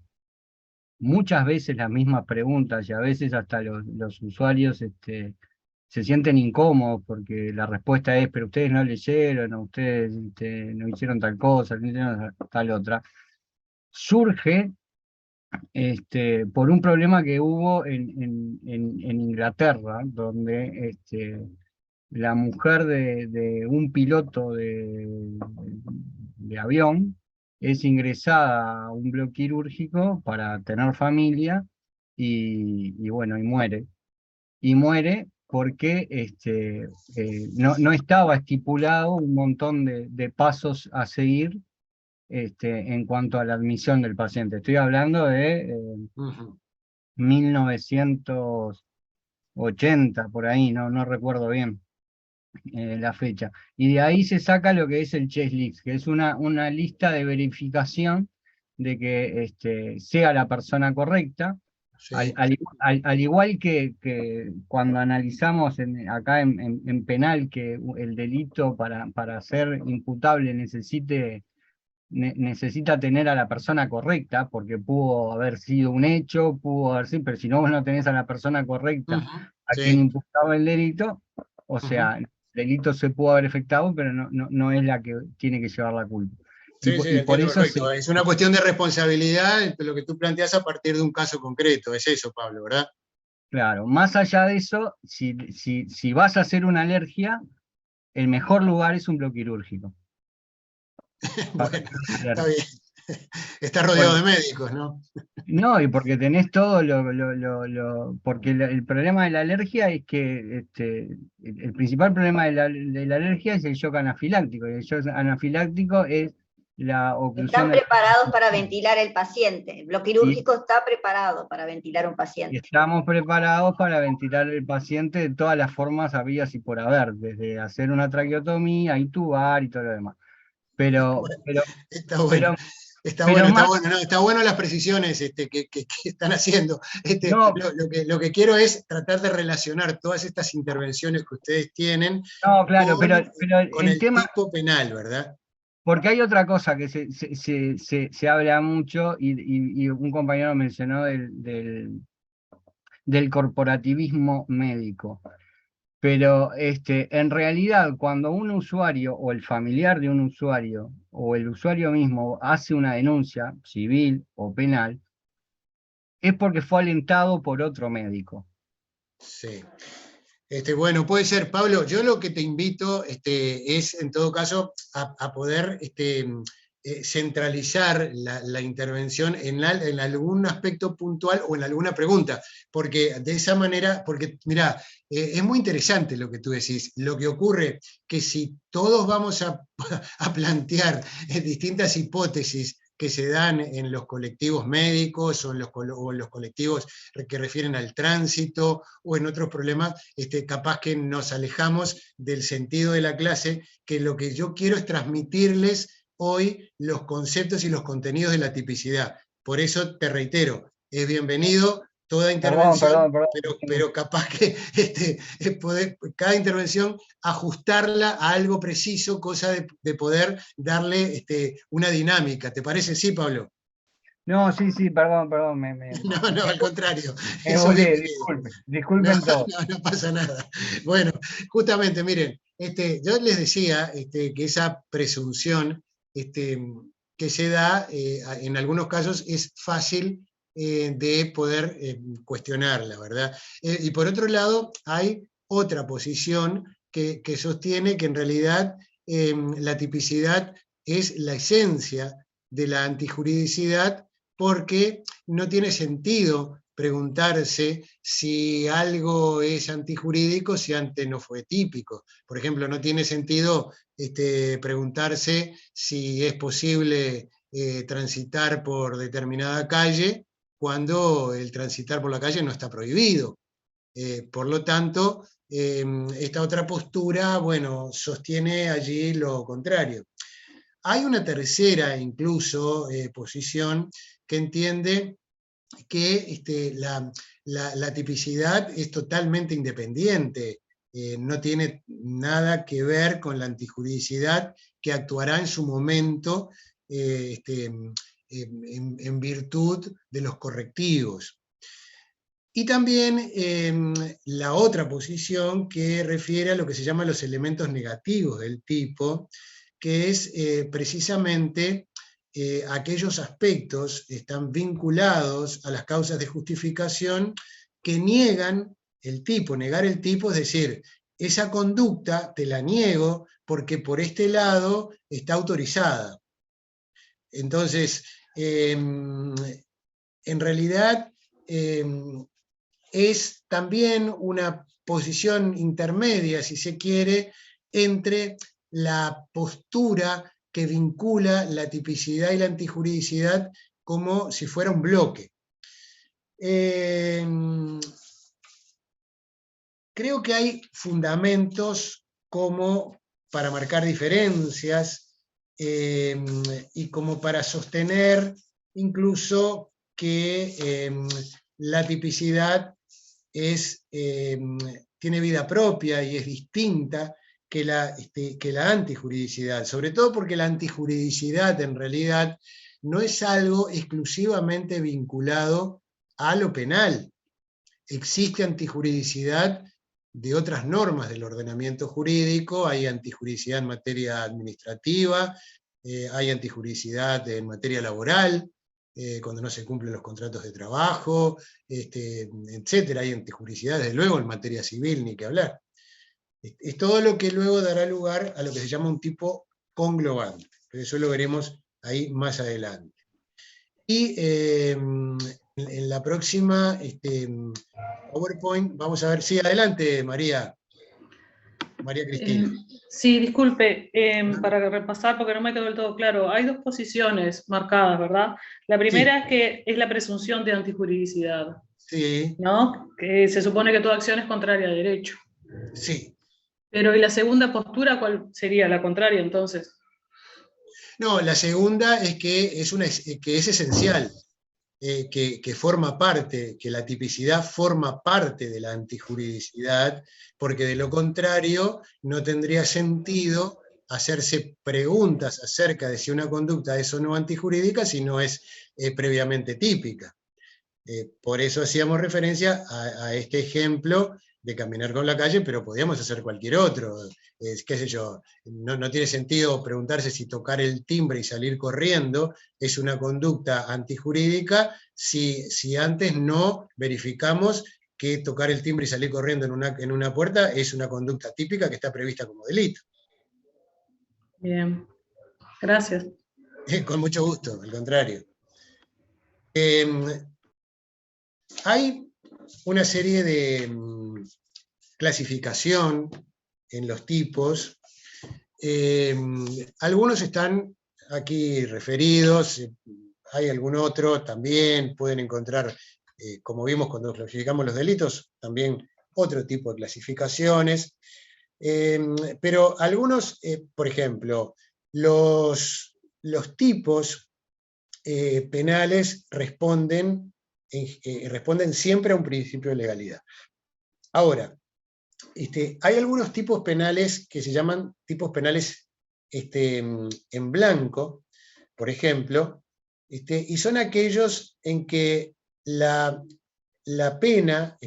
muchas veces las mismas preguntas, y a veces hasta los usuarios se sienten incómodos porque la respuesta es, pero ustedes no leyeron, o ustedes no hicieron tal cosa, no hicieron tal otra, surge por un problema que hubo en Inglaterra, donde la mujer de un piloto de avión es ingresada a un bloque quirúrgico para tener familia, y muere. Y muere porque no estaba estipulado un montón de pasos a seguir en cuanto a la admisión del paciente. Estoy hablando de 1980, por ahí, no recuerdo bien la fecha. Y de ahí se saca lo que es el checklist, que es una lista de verificación de que sea la persona correcta. Sí. Al igual que cuando analizamos acá en penal que el delito para ser imputable necesita tener a la persona correcta, porque pudo haber sido un hecho, pero si no, vos no tenés a la persona correcta a quien imputaba el delito, o sea, el delito se pudo haber efectuado, pero no es la que tiene que llevar la culpa. Y por eso es una cuestión de responsabilidad, lo que tú planteas a partir de un caso concreto, es eso, Pablo, ¿verdad? Claro, más allá de eso, si vas a hacer una alergia, el mejor lugar es un bloque quirúrgico. Bueno, está bien. Estás rodeado de médicos, ¿no? No, y porque tenés todo porque el problema de la alergia es que el principal problema de la alergia es el shock anafiláctico, y el shock anafiláctico es la oclusión. Están preparados para ventilar el paciente. Lo quirúrgico está preparado para ventilar un paciente. Estamos preparados para ventilar el paciente de todas las formas habidas y por haber, desde hacer una traqueotomía, intubar y todo lo demás. Pero está bueno. Está bueno las precisiones que están haciendo. Lo que quiero es tratar de relacionar todas estas intervenciones que ustedes tienen con el tipo penal, ¿verdad? Porque hay otra cosa que se habla mucho, y un compañero mencionó del corporativismo médico. Pero en realidad, cuando un usuario o el familiar de un usuario o el usuario mismo hace una denuncia civil o penal, es porque fue alentado por otro médico. Sí. Bueno, puede ser, Pablo. Yo lo que te invito es, en todo caso, a poder centralizar la intervención en algún aspecto puntual o en alguna pregunta, porque de esa manera, porque mirá, es muy interesante lo que tú decís. Lo que ocurre que si todos vamos a plantear distintas hipótesis que se dan en los colectivos médicos o en los colectivos que refieren al tránsito o en otros problemas, capaz que nos alejamos del sentido de la clase, que lo que yo quiero es transmitirles hoy los conceptos y los contenidos de la tipicidad. Por eso te reitero, es bienvenido toda intervención, pero capaz que cada intervención ajustarla a algo preciso, cosa de poder darle una dinámica. ¿Te parece? Sí, Pablo. No, sí, perdón. No, al contrario. Disculpen todo. No pasa nada. Bueno, justamente, miren, yo les decía que esa presunción que se da, en algunos casos es fácil de poder cuestionarla, ¿verdad? Y por otro lado, hay otra posición que sostiene que en realidad la tipicidad es la esencia de la antijuridicidad, porque no tiene sentido preguntarse si algo es antijurídico si antes no fue típico. Por ejemplo, no tiene sentido preguntarse si es posible transitar por determinada calle cuando el transitar por la calle no está prohibido. Por lo tanto, esta otra postura, bueno, sostiene allí lo contrario. Hay una tercera, incluso, posición que entiende que la tipicidad es totalmente independiente, no tiene nada que ver con la antijuridicidad que actuará en su momento en virtud de los correctivos. Y también la otra posición que refiere a lo que se llama los elementos negativos del tipo, que es precisamente aquellos aspectos están vinculados a las causas de justificación que niegan el tipo. Negar el tipo es decir, esa conducta te la niego porque por este lado está autorizada. Entonces, en realidad es también una posición intermedia, si se quiere, entre la postura que vincula la tipicidad y la antijuridicidad como si fuera un bloque. Creo que hay fundamentos como para marcar diferencias y como para sostener incluso que la tipicidad tiene vida propia y es distinta que la antijuridicidad, sobre todo porque la antijuridicidad en realidad no es algo exclusivamente vinculado a lo penal. Existe antijuridicidad de otras normas del ordenamiento jurídico, hay antijuridicidad en materia administrativa, hay antijuridicidad en materia laboral, cuando no se cumplen los contratos de trabajo, etc. Hay antijuridicidad, desde luego, en materia civil, ni que hablar. Es todo lo que luego dará lugar a lo que se llama un tipo conglobante, pero eso lo veremos ahí más adelante. Y en la próxima PowerPoint vamos a ver, sí, adelante María. María Cristina. Sí, disculpe, para repasar porque no me quedó del todo claro, hay dos posiciones marcadas, ¿verdad? La primera es que es la presunción de antijuridicidad, sí, ¿no? Que se supone que toda acción es contraria a derecho. Sí. Pero ¿y la segunda postura cuál sería? ¿La contraria entonces? No, la segunda es que es esencial, que forma parte, que la tipicidad forma parte de la antijuridicidad, porque de lo contrario no tendría sentido hacerse preguntas acerca de si una conducta es o no antijurídica si no es previamente típica. Por eso hacíamos referencia a este ejemplo de caminar con la calle, pero podíamos hacer cualquier otro. Qué sé yo, no tiene sentido preguntarse si tocar el timbre y salir corriendo es una conducta antijurídica si antes no verificamos que tocar el timbre y salir corriendo en una puerta es una conducta típica que está prevista como delito. Bien, gracias. Con mucho gusto, al contrario. Hay una serie de clasificación en los tipos. Algunos están aquí referidos, hay algún otro también, pueden encontrar, como vimos cuando clasificamos los delitos, también otro tipo de clasificaciones. Pero algunos, por ejemplo, los tipos penales responden siempre a un principio de legalidad. Ahora, hay algunos tipos penales que se llaman tipos penales en blanco, por ejemplo, y son aquellos en que la pena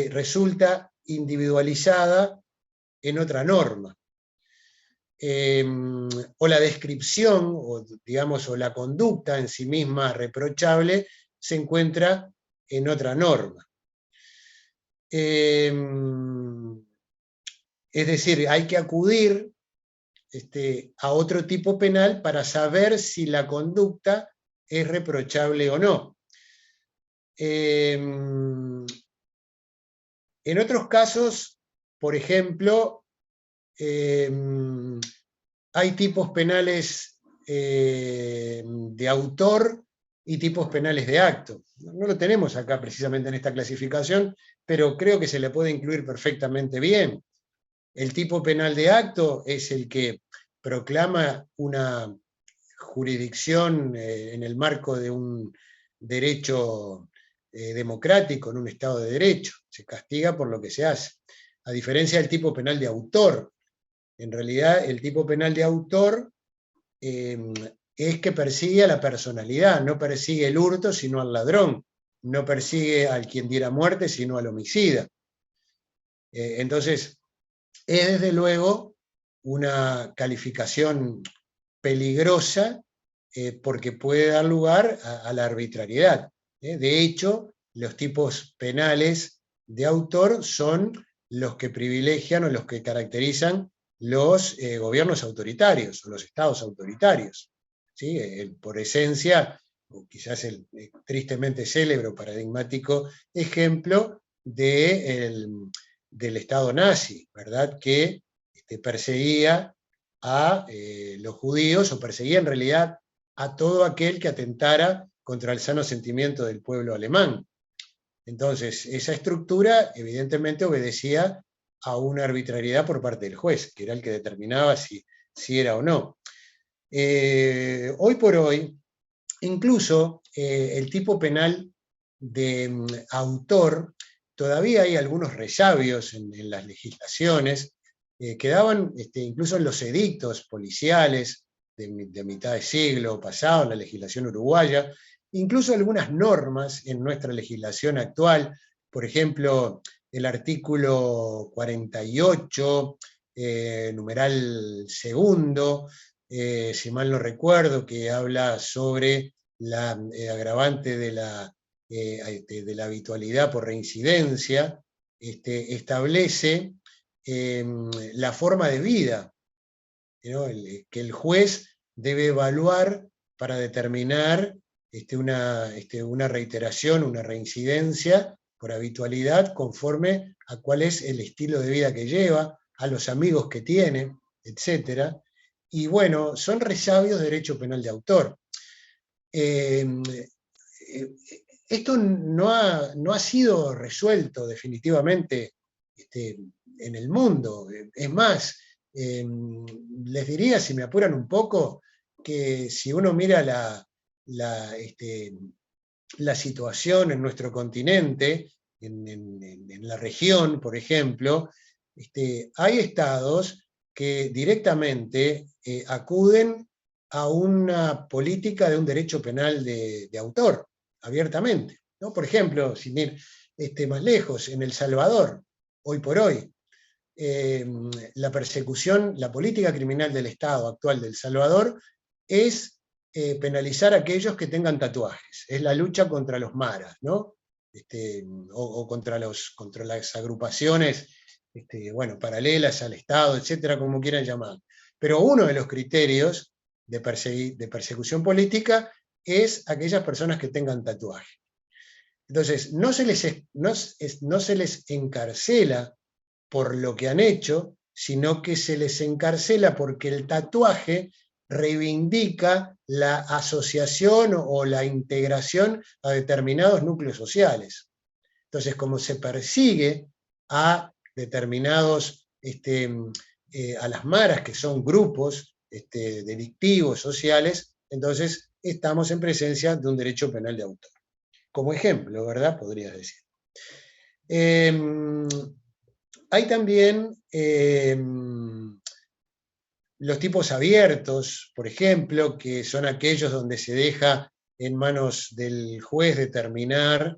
resulta individualizada en otra norma. O la descripción, o la conducta en sí misma reprochable, se encuentra en otra norma. Es decir, hay que acudir a otro tipo penal para saber si la conducta es reprochable o no. En otros casos, por ejemplo, hay tipos penales de autor y tipos penales de acto. No lo tenemos acá precisamente en esta clasificación, pero creo que se le puede incluir perfectamente bien. El tipo penal de acto es el que proclama una jurisdicción en el marco de un derecho democrático, en un Estado de Derecho. Se castiga por lo que se hace. A diferencia del tipo penal de autor. En realidad, el tipo penal de autor es que persigue a la personalidad, no persigue el hurto, sino al ladrón, no persigue al quien diera muerte, sino al homicida. Entonces, es desde luego una calificación peligrosa porque puede dar lugar a la arbitrariedad. De hecho, los tipos penales de autor son los que privilegian o los que caracterizan los gobiernos autoritarios o los estados autoritarios. ¿Sí? Por esencia, o quizás el tristemente célebre o paradigmático ejemplo del Estado nazi, ¿verdad? Que perseguía a los judíos, o perseguía en realidad a todo aquel que atentara contra el sano sentimiento del pueblo alemán. Entonces, esa estructura evidentemente obedecía a una arbitrariedad por parte del juez, que era el que determinaba si era o no. Hoy por hoy, incluso el tipo penal de autor, todavía hay algunos resabios en las legislaciones, que daban incluso en los edictos policiales de mitad de siglo pasado, en la legislación uruguaya, incluso algunas normas en nuestra legislación actual, por ejemplo, el artículo 48, numeral segundo, si mal no recuerdo, que habla sobre la agravante de la habitualidad por reincidencia, establece la forma de vida, ¿no? Que el juez debe evaluar para determinar una reiteración, una reincidencia por habitualidad, conforme a cuál es el estilo de vida que lleva, a los amigos que tiene, etc. Y bueno, son resabios de derecho penal de autor. Esto no ha sido resuelto definitivamente en el mundo. Es más, les diría, si me apuran un poco, que si uno mira la situación en nuestro continente, en la región, por ejemplo, hay estados que directamente acuden a una política de un derecho penal de autor, abiertamente, ¿no? Por ejemplo, sin ir más lejos, en El Salvador, hoy por hoy, la persecución, la política criminal del Estado actual de El Salvador es penalizar a aquellos que tengan tatuajes, es la lucha contra los maras, ¿no? O contra las agrupaciones bueno, paralelas al Estado, etcétera, como quieran llamar. Pero uno de los criterios de persecución política es aquellas personas que tengan tatuaje. Entonces, no se les encarcela por lo que han hecho, sino que se les encarcela porque el tatuaje reivindica la asociación o la integración a determinados núcleos sociales. Entonces, como se persigue a determinados, a las maras, que son grupos delictivos, sociales, entonces estamos en presencia de un derecho penal de autor. Como ejemplo, ¿verdad? Podría decir. Hay también los tipos abiertos, por ejemplo, que son aquellos donde se deja en manos del juez determinar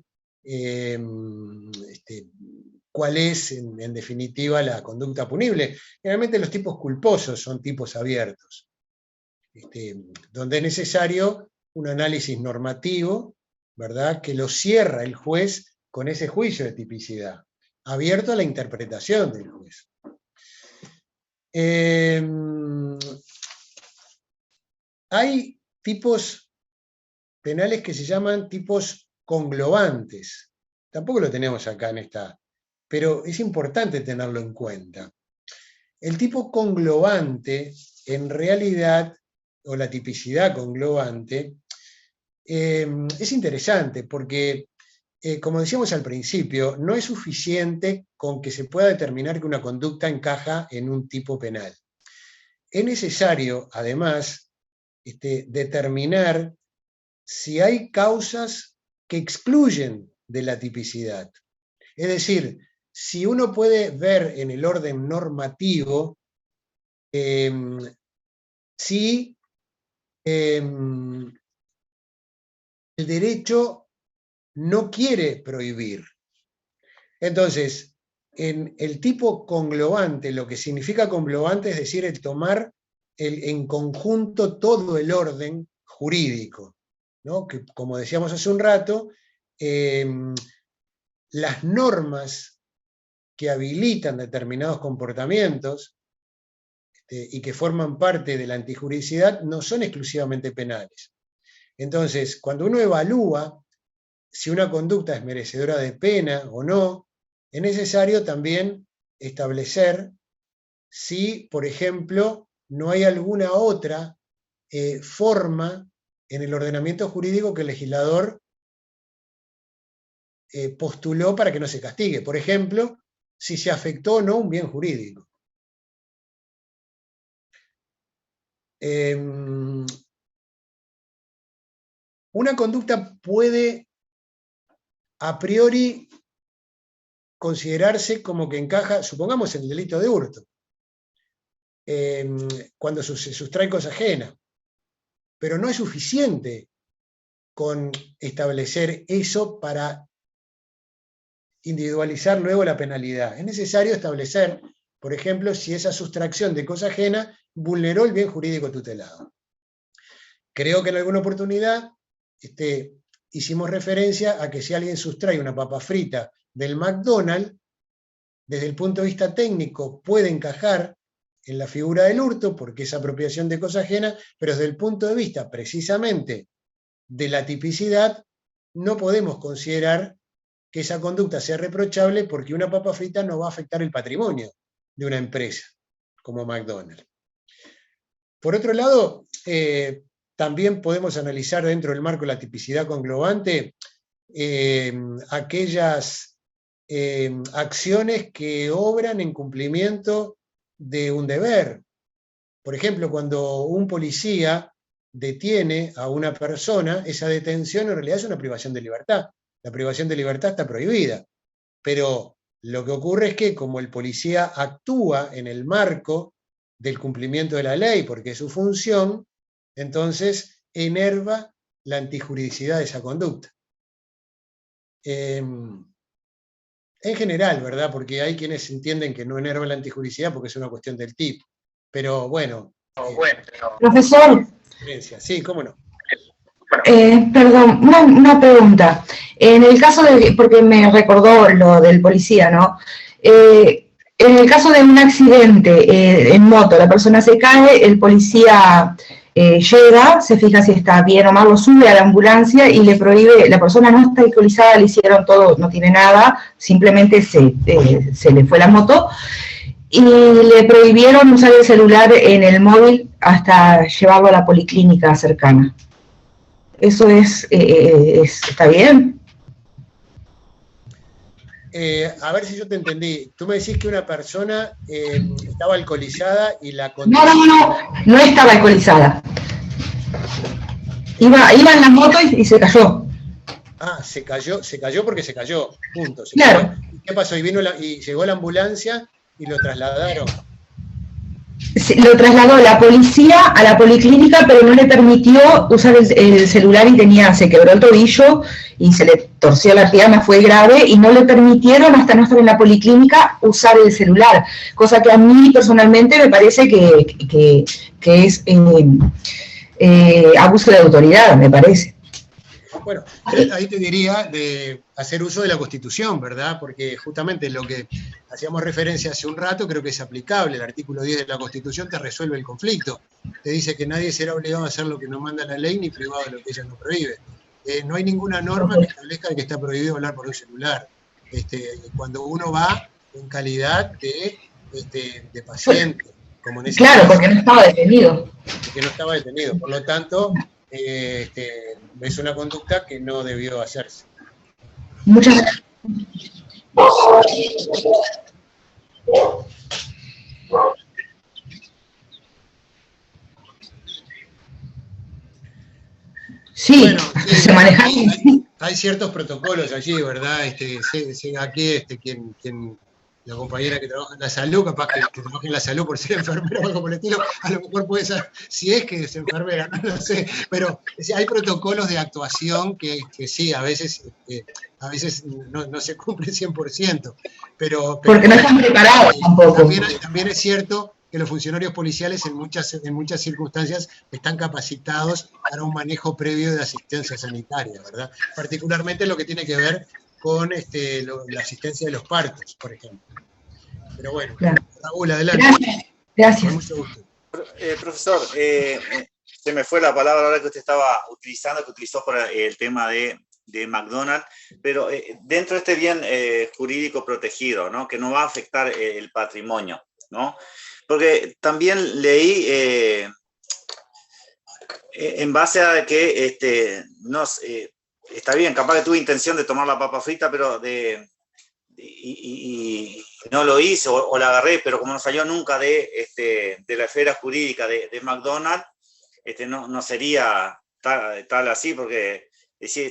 cuál es, en definitiva, la conducta punible. Generalmente los tipos culposos son tipos abiertos, donde es necesario un análisis normativo, ¿verdad?, que lo cierra el juez con ese juicio de tipicidad, abierto a la interpretación del juez. Hay tipos penales que se llaman tipos conglobantes. Tampoco lo tenemos acá en esta, pero es importante tenerlo en cuenta. El tipo conglobante, en realidad, o la tipicidad conglobante, es interesante porque, como decíamos al principio, no es suficiente con que se pueda determinar que una conducta encaja en un tipo penal. Es necesario, además, determinar si hay causas que excluyen de la tipicidad. Es decir, si uno puede ver en el orden normativo si el derecho no quiere prohibir. Entonces, en el tipo conglobante, lo que significa conglobante es decir, el tomar en conjunto todo el orden jurídico, ¿no? Que, como decíamos hace un rato, las normas que habilitan determinados comportamientos y que forman parte de la antijuridicidad no son exclusivamente penales. Entonces, cuando uno evalúa si una conducta es merecedora de pena o no, es necesario también establecer si, por ejemplo, no hay alguna otra forma en el ordenamiento jurídico que el legislador postuló para que no se castigue. Por ejemplo, si se afectó o no un bien jurídico. Una conducta puede a priori considerarse como que encaja, supongamos, en el delito de hurto, cuando se sustrae cosa ajena, pero no es suficiente con establecer eso para individualizar luego la penalidad. Es necesario establecer, por ejemplo, si esa sustracción de cosa ajena vulneró el bien jurídico tutelado. Creo que en alguna oportunidad hicimos referencia a que si alguien sustrae una papa frita del McDonald's, desde el punto de vista técnico puede encajar en la figura del hurto, porque es apropiación de cosa ajena, pero desde el punto de vista precisamente de la tipicidad, no podemos considerar que esa conducta sea reprochable porque una papa frita no va a afectar el patrimonio. de una empresa como McDonald's. Por otro lado, también podemos analizar dentro del marco de la tipicidad conglobante aquellas acciones que obran en cumplimiento de un deber. Por ejemplo, cuando un policía detiene a una persona, esa detención en realidad es una privación de libertad. La privación de libertad está prohibida, pero lo que ocurre es que como el policía actúa en el marco del cumplimiento de la ley, porque es su función, entonces enerva la antijuridicidad de esa conducta. En general, ¿verdad? Porque hay quienes entienden que no enerva la antijuridicidad porque es una cuestión del tipo. Pero bueno. Profesor. Sí, cómo no. Perdón, una pregunta. En el caso de, porque me recordó lo del policía, ¿no? En el caso de un accidente en moto, la persona se cae, el policía llega, se fija si está bien o mal, lo sube a la ambulancia y le prohíbe, la persona no está alcoholizada, le hicieron todo, no tiene nada, simplemente se le fue la moto, y le prohibieron usar el celular en el móvil hasta llevarlo a la policlínica cercana. ¿Eso está bien? A ver si yo te entendí. Tú me decís que una persona estaba alcoholizada y la... No estaba alcoholizada. Iba en la moto y se cayó. Ah, se cayó porque se cayó, punto. Claro. Cayó. ¿Qué pasó? Y llegó la ambulancia y lo trasladaron. Lo trasladó la policía a la policlínica, pero no le permitió usar el celular y se quebró el tobillo y se le torció la pierna, fue grave, y no le permitieron hasta no estar en la policlínica usar el celular, cosa que a mí personalmente me parece que es abuso de autoridad, me parece. Bueno, ahí te diría de hacer uso de la Constitución, ¿verdad? Porque justamente lo que hacíamos referencia hace un rato creo que es aplicable. El artículo 10 de la Constitución te resuelve el conflicto. Te dice que nadie será obligado a hacer lo que no manda la ley ni privado de lo que ella no prohíbe. No hay ninguna norma que establezca que está prohibido hablar por un celular. Cuando uno va en calidad de paciente. Como en ese claro, caso, porque no estaba detenido. porque no estaba detenido. Por lo tanto... es una conducta que no debió hacerse. Muchas gracias. Sí, bueno, se manejan. Hay ciertos protocolos allí, ¿verdad? Aquí la compañera que trabaja en la salud, capaz que trabaja en la salud por ser enfermera o algo por el estilo, a lo mejor puede ser, si es que es enfermera, no lo sé, pero hay protocolos de actuación que sí, a veces no se cumplen 100%, pero porque no están preparados tampoco. También es cierto que los funcionarios policiales en muchas circunstancias están capacitados para un manejo previo de asistencia sanitaria, ¿verdad? Particularmente lo que tiene que ver con la asistencia de los partos, por ejemplo. Pero bueno, claro. Raúl, adelante. Gracias. Con mucho gusto. Profesor, se me fue la palabra ahora que usted estaba utilizando, que utilizó para el tema de McDonald's, pero dentro de este bien jurídico protegido, ¿no? Que no va a afectar el patrimonio, ¿no? Porque también leí en base a que está bien, capaz que tuve intención de tomar la papa frita, pero y no lo hice o la agarré, pero como no salió nunca de la esfera jurídica de McDonald's, no sería tal así, porque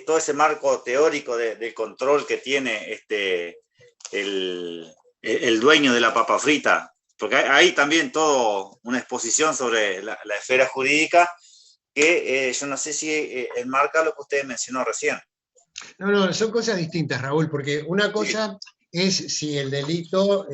todo ese marco teórico del control que tiene el dueño de la papa frita, porque hay también toda una exposición sobre la esfera jurídica que yo no sé si enmarca lo que usted mencionó recién. No, son cosas distintas, Raúl, porque una cosa es si el delito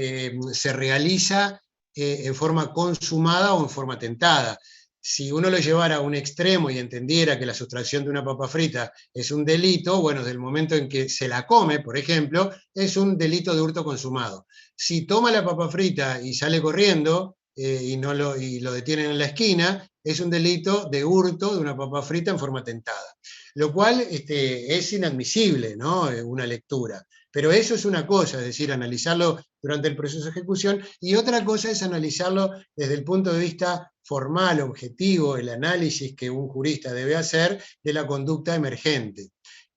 se realiza en forma consumada o en forma tentada. Si uno lo llevara a un extremo y entendiera que la sustracción de una papa frita es un delito, bueno, desde el momento en que se la come, por ejemplo, es un delito de hurto consumado. Si toma la papa frita y sale corriendo y lo detienen en la esquina, es un delito de hurto de una papa frita en forma tentada. Lo cual es inadmisible, ¿no? Una lectura. Pero eso es una cosa, es decir, analizarlo durante el proceso de ejecución, y otra cosa es analizarlo desde el punto de vista formal, objetivo, el análisis que un jurista debe hacer de la conducta emergente.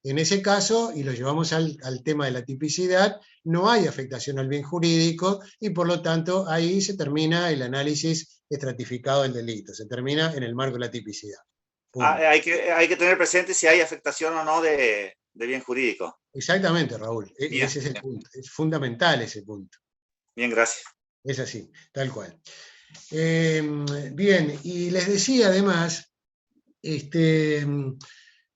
En ese caso, y lo llevamos al tema de la tipicidad, no hay afectación al bien jurídico y por lo tanto ahí se termina el análisis estratificado del delito, se termina en el marco de la tipicidad. Hay que tener presente si hay afectación o no de bien jurídico. Exactamente, Raúl, Bien, ese es el punto, es fundamental ese punto. Bien, gracias. Es así, tal cual. Bien, y les decía además,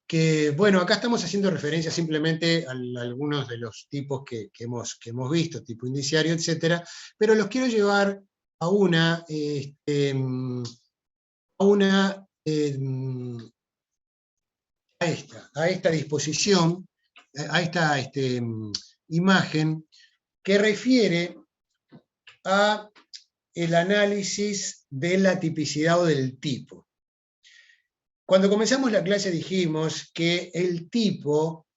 que, bueno, acá estamos haciendo referencia simplemente a algunos de los tipos que hemos visto, tipo indiciario, etcétera, pero los quiero llevar a esta disposición, a esta imagen que refiere a el análisis de la tipicidad o del tipo. Cuando comenzamos la clase dijimos que el tipo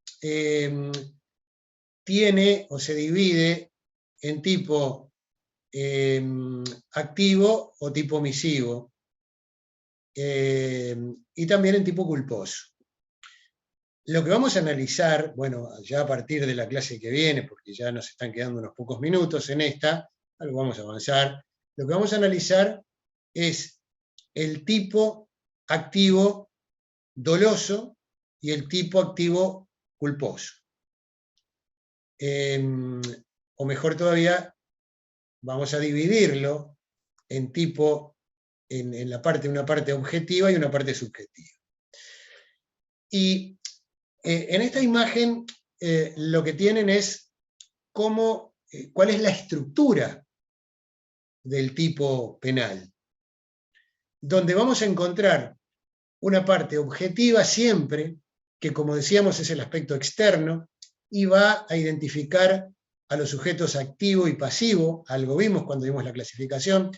tiene o se divide en tipo activo o tipo omisivo, y también en tipo culposo. Lo que vamos a analizar, bueno, ya a partir de la clase que viene, porque ya nos están quedando unos pocos minutos en esta, algo vamos a avanzar, lo que vamos a analizar es el tipo activo doloso y el tipo activo culposo. O mejor todavía, vamos a dividirlo en tipo, en una parte objetiva y una parte subjetiva. Y en esta imagen lo que tienen es cuál es la estructura del tipo penal, donde vamos a encontrar una parte objetiva siempre, que como decíamos es el aspecto externo, y va a identificar a los sujetos activo y pasivo, algo vimos cuando vimos la clasificación,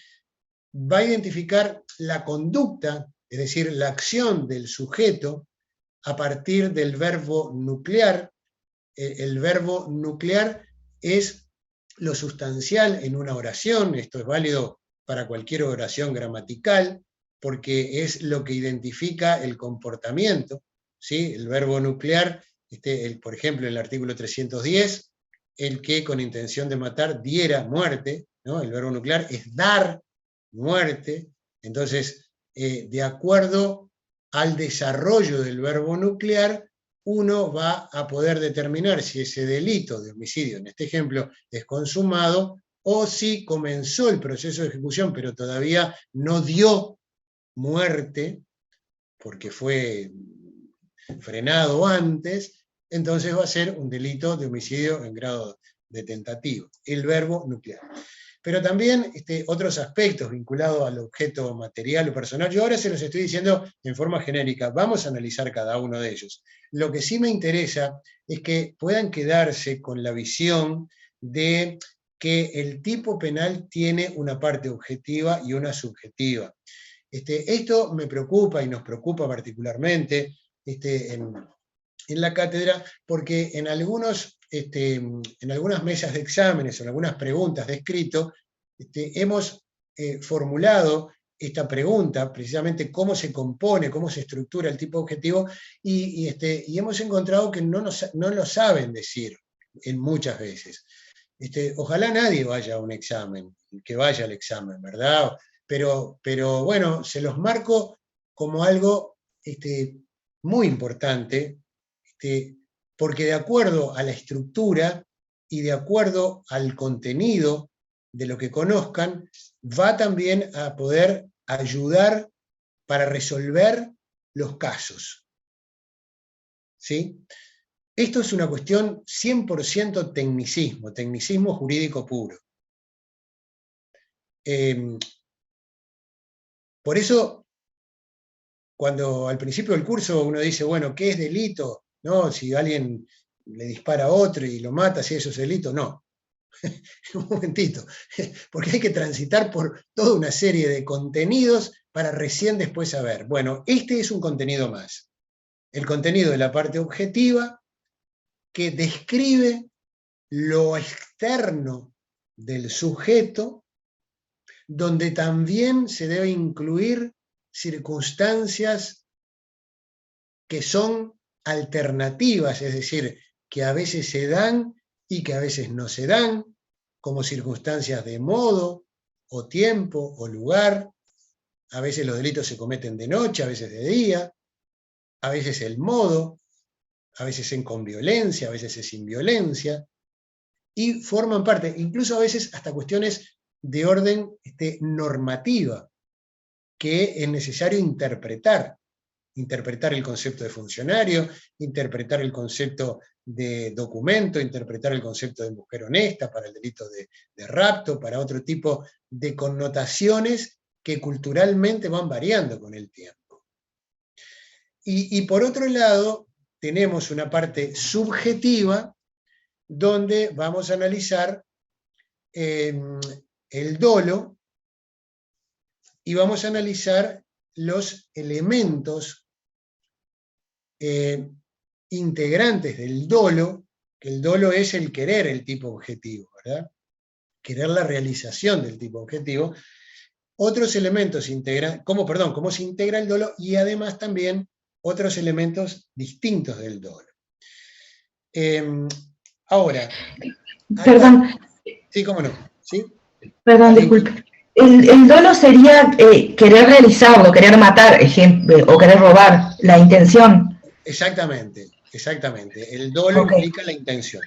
va a identificar la conducta, es decir, la acción del sujeto a partir del verbo nuclear. El verbo nuclear es lo sustancial en una oración, esto es válido para cualquier oración gramatical, porque es lo que identifica el comportamiento, ¿sí? El verbo nuclear, por ejemplo, en el artículo 310, el que con intención de matar diera muerte, ¿no? El verbo nuclear es dar muerte. Entonces, de acuerdo al desarrollo del verbo nuclear, uno va a poder determinar si ese delito de homicidio, en este ejemplo, es consumado, o si comenzó el proceso de ejecución, pero todavía no dio muerte, porque fue frenado antes, entonces va a ser un delito de homicidio en grado de tentativa, el verbo nuclear. Pero también otros aspectos vinculados al objeto material o personal. Yo ahora se los estoy diciendo en forma genérica, vamos a analizar cada uno de ellos. Lo que sí me interesa es que puedan quedarse con la visión de que el tipo penal tiene una parte objetiva y una subjetiva. Esto me preocupa y nos preocupa particularmente en la cátedra, porque en algunas mesas de exámenes o en algunas preguntas de escrito hemos formulado esta pregunta, precisamente cómo se compone, cómo se estructura el tipo objetivo, y hemos encontrado que no lo saben decir muchas veces. Ojalá nadie vaya a un examen, que vaya al examen, ¿verdad? Pero bueno, se los marco como algo muy importante, porque de acuerdo a la estructura y de acuerdo al contenido de lo que conozcan, va también a poder ayudar para resolver los casos. ¿Sí? Esto es una cuestión 100% tecnicismo jurídico puro. Por eso, cuando al principio del curso uno dice, bueno, ¿qué es delito? ¿No? Si alguien le dispara a otro y lo mata, si eso es delito, no. Un momentito, porque hay que transitar por toda una serie de contenidos para recién después saber. Bueno, este es un contenido más. El contenido de la parte objetiva que describe lo externo del sujeto, donde también se debe incluir circunstancias que son alternativas, es decir, que a veces se dan y que a veces no se dan, como circunstancias de modo, o tiempo, o lugar. A veces los delitos se cometen de noche, a veces de día, a veces el modo, a veces es con violencia, a veces es sin violencia, y forman parte, incluso a veces hasta cuestiones de orden normativa, que es necesario interpretar el concepto de funcionario, interpretar el concepto de documento, interpretar el concepto de mujer honesta para el delito de rapto, para otro tipo de connotaciones que culturalmente van variando con el tiempo. Y por otro lado, tenemos una parte subjetiva, donde vamos a analizar el dolo, y vamos a analizar los elementos integrantes del dolo, que el dolo es el querer el tipo objetivo, ¿verdad? Querer la realización del tipo objetivo. Otros elementos integran, cómo se integra el dolo, y además también otros elementos distintos del dolo. Ahora... Perdón. Sí, cómo no. ¿Sí? Perdón, disculpe. El dolo sería querer realizarlo, querer matar, o querer robar, la intención. Exactamente, exactamente. El dolo implica la intención.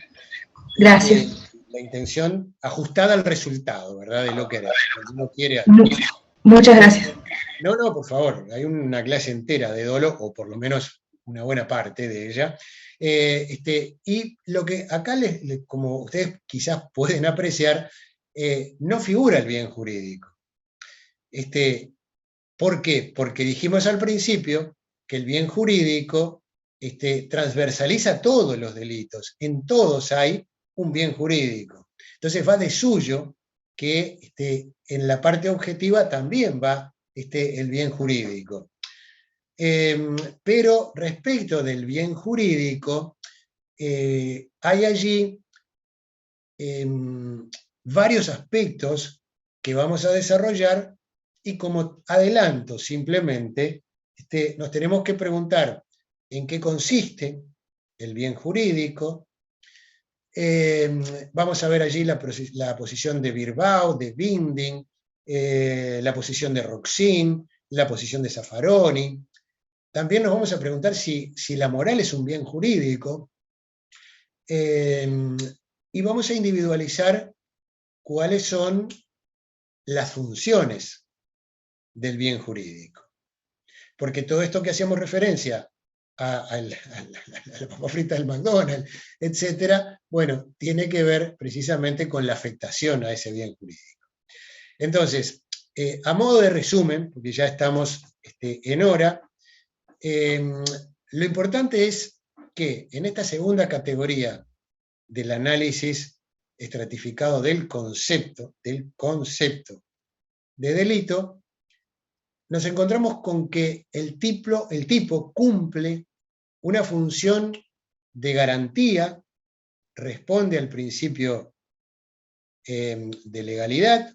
Gracias. La intención ajustada al resultado, ¿verdad? De lo que uno quiere. Muchas gracias. No, por favor, hay una clase entera de dolo, o por lo menos una buena parte de ella. Y lo que acá, como ustedes quizás pueden apreciar, no figura el bien jurídico. ¿Por qué? Porque dijimos al principio que el bien jurídico transversaliza todos los delitos. En todos hay un bien jurídico. Entonces va de suyo que en la parte objetiva también va el bien jurídico. Pero respecto del bien jurídico, hay allí varios aspectos que vamos a desarrollar, y como adelanto simplemente, nos tenemos que preguntar en qué consiste el bien jurídico. Vamos a ver allí la posición de Birbau, de Binding, la posición de Roxin, la posición de Zaffaroni. También nos vamos a preguntar si la moral es un bien jurídico, y vamos a individualizar cuáles son las funciones del bien jurídico. Porque todo esto que hacíamos referencia a la papa frita del McDonald's, etcétera, bueno, tiene que ver precisamente con la afectación a ese bien jurídico. Entonces, a modo de resumen, porque ya estamos en hora, lo importante es que en esta segunda categoría del análisis estratificado del concepto de delito, nos encontramos con que el tipo cumple una función de garantía, responde al principio de legalidad,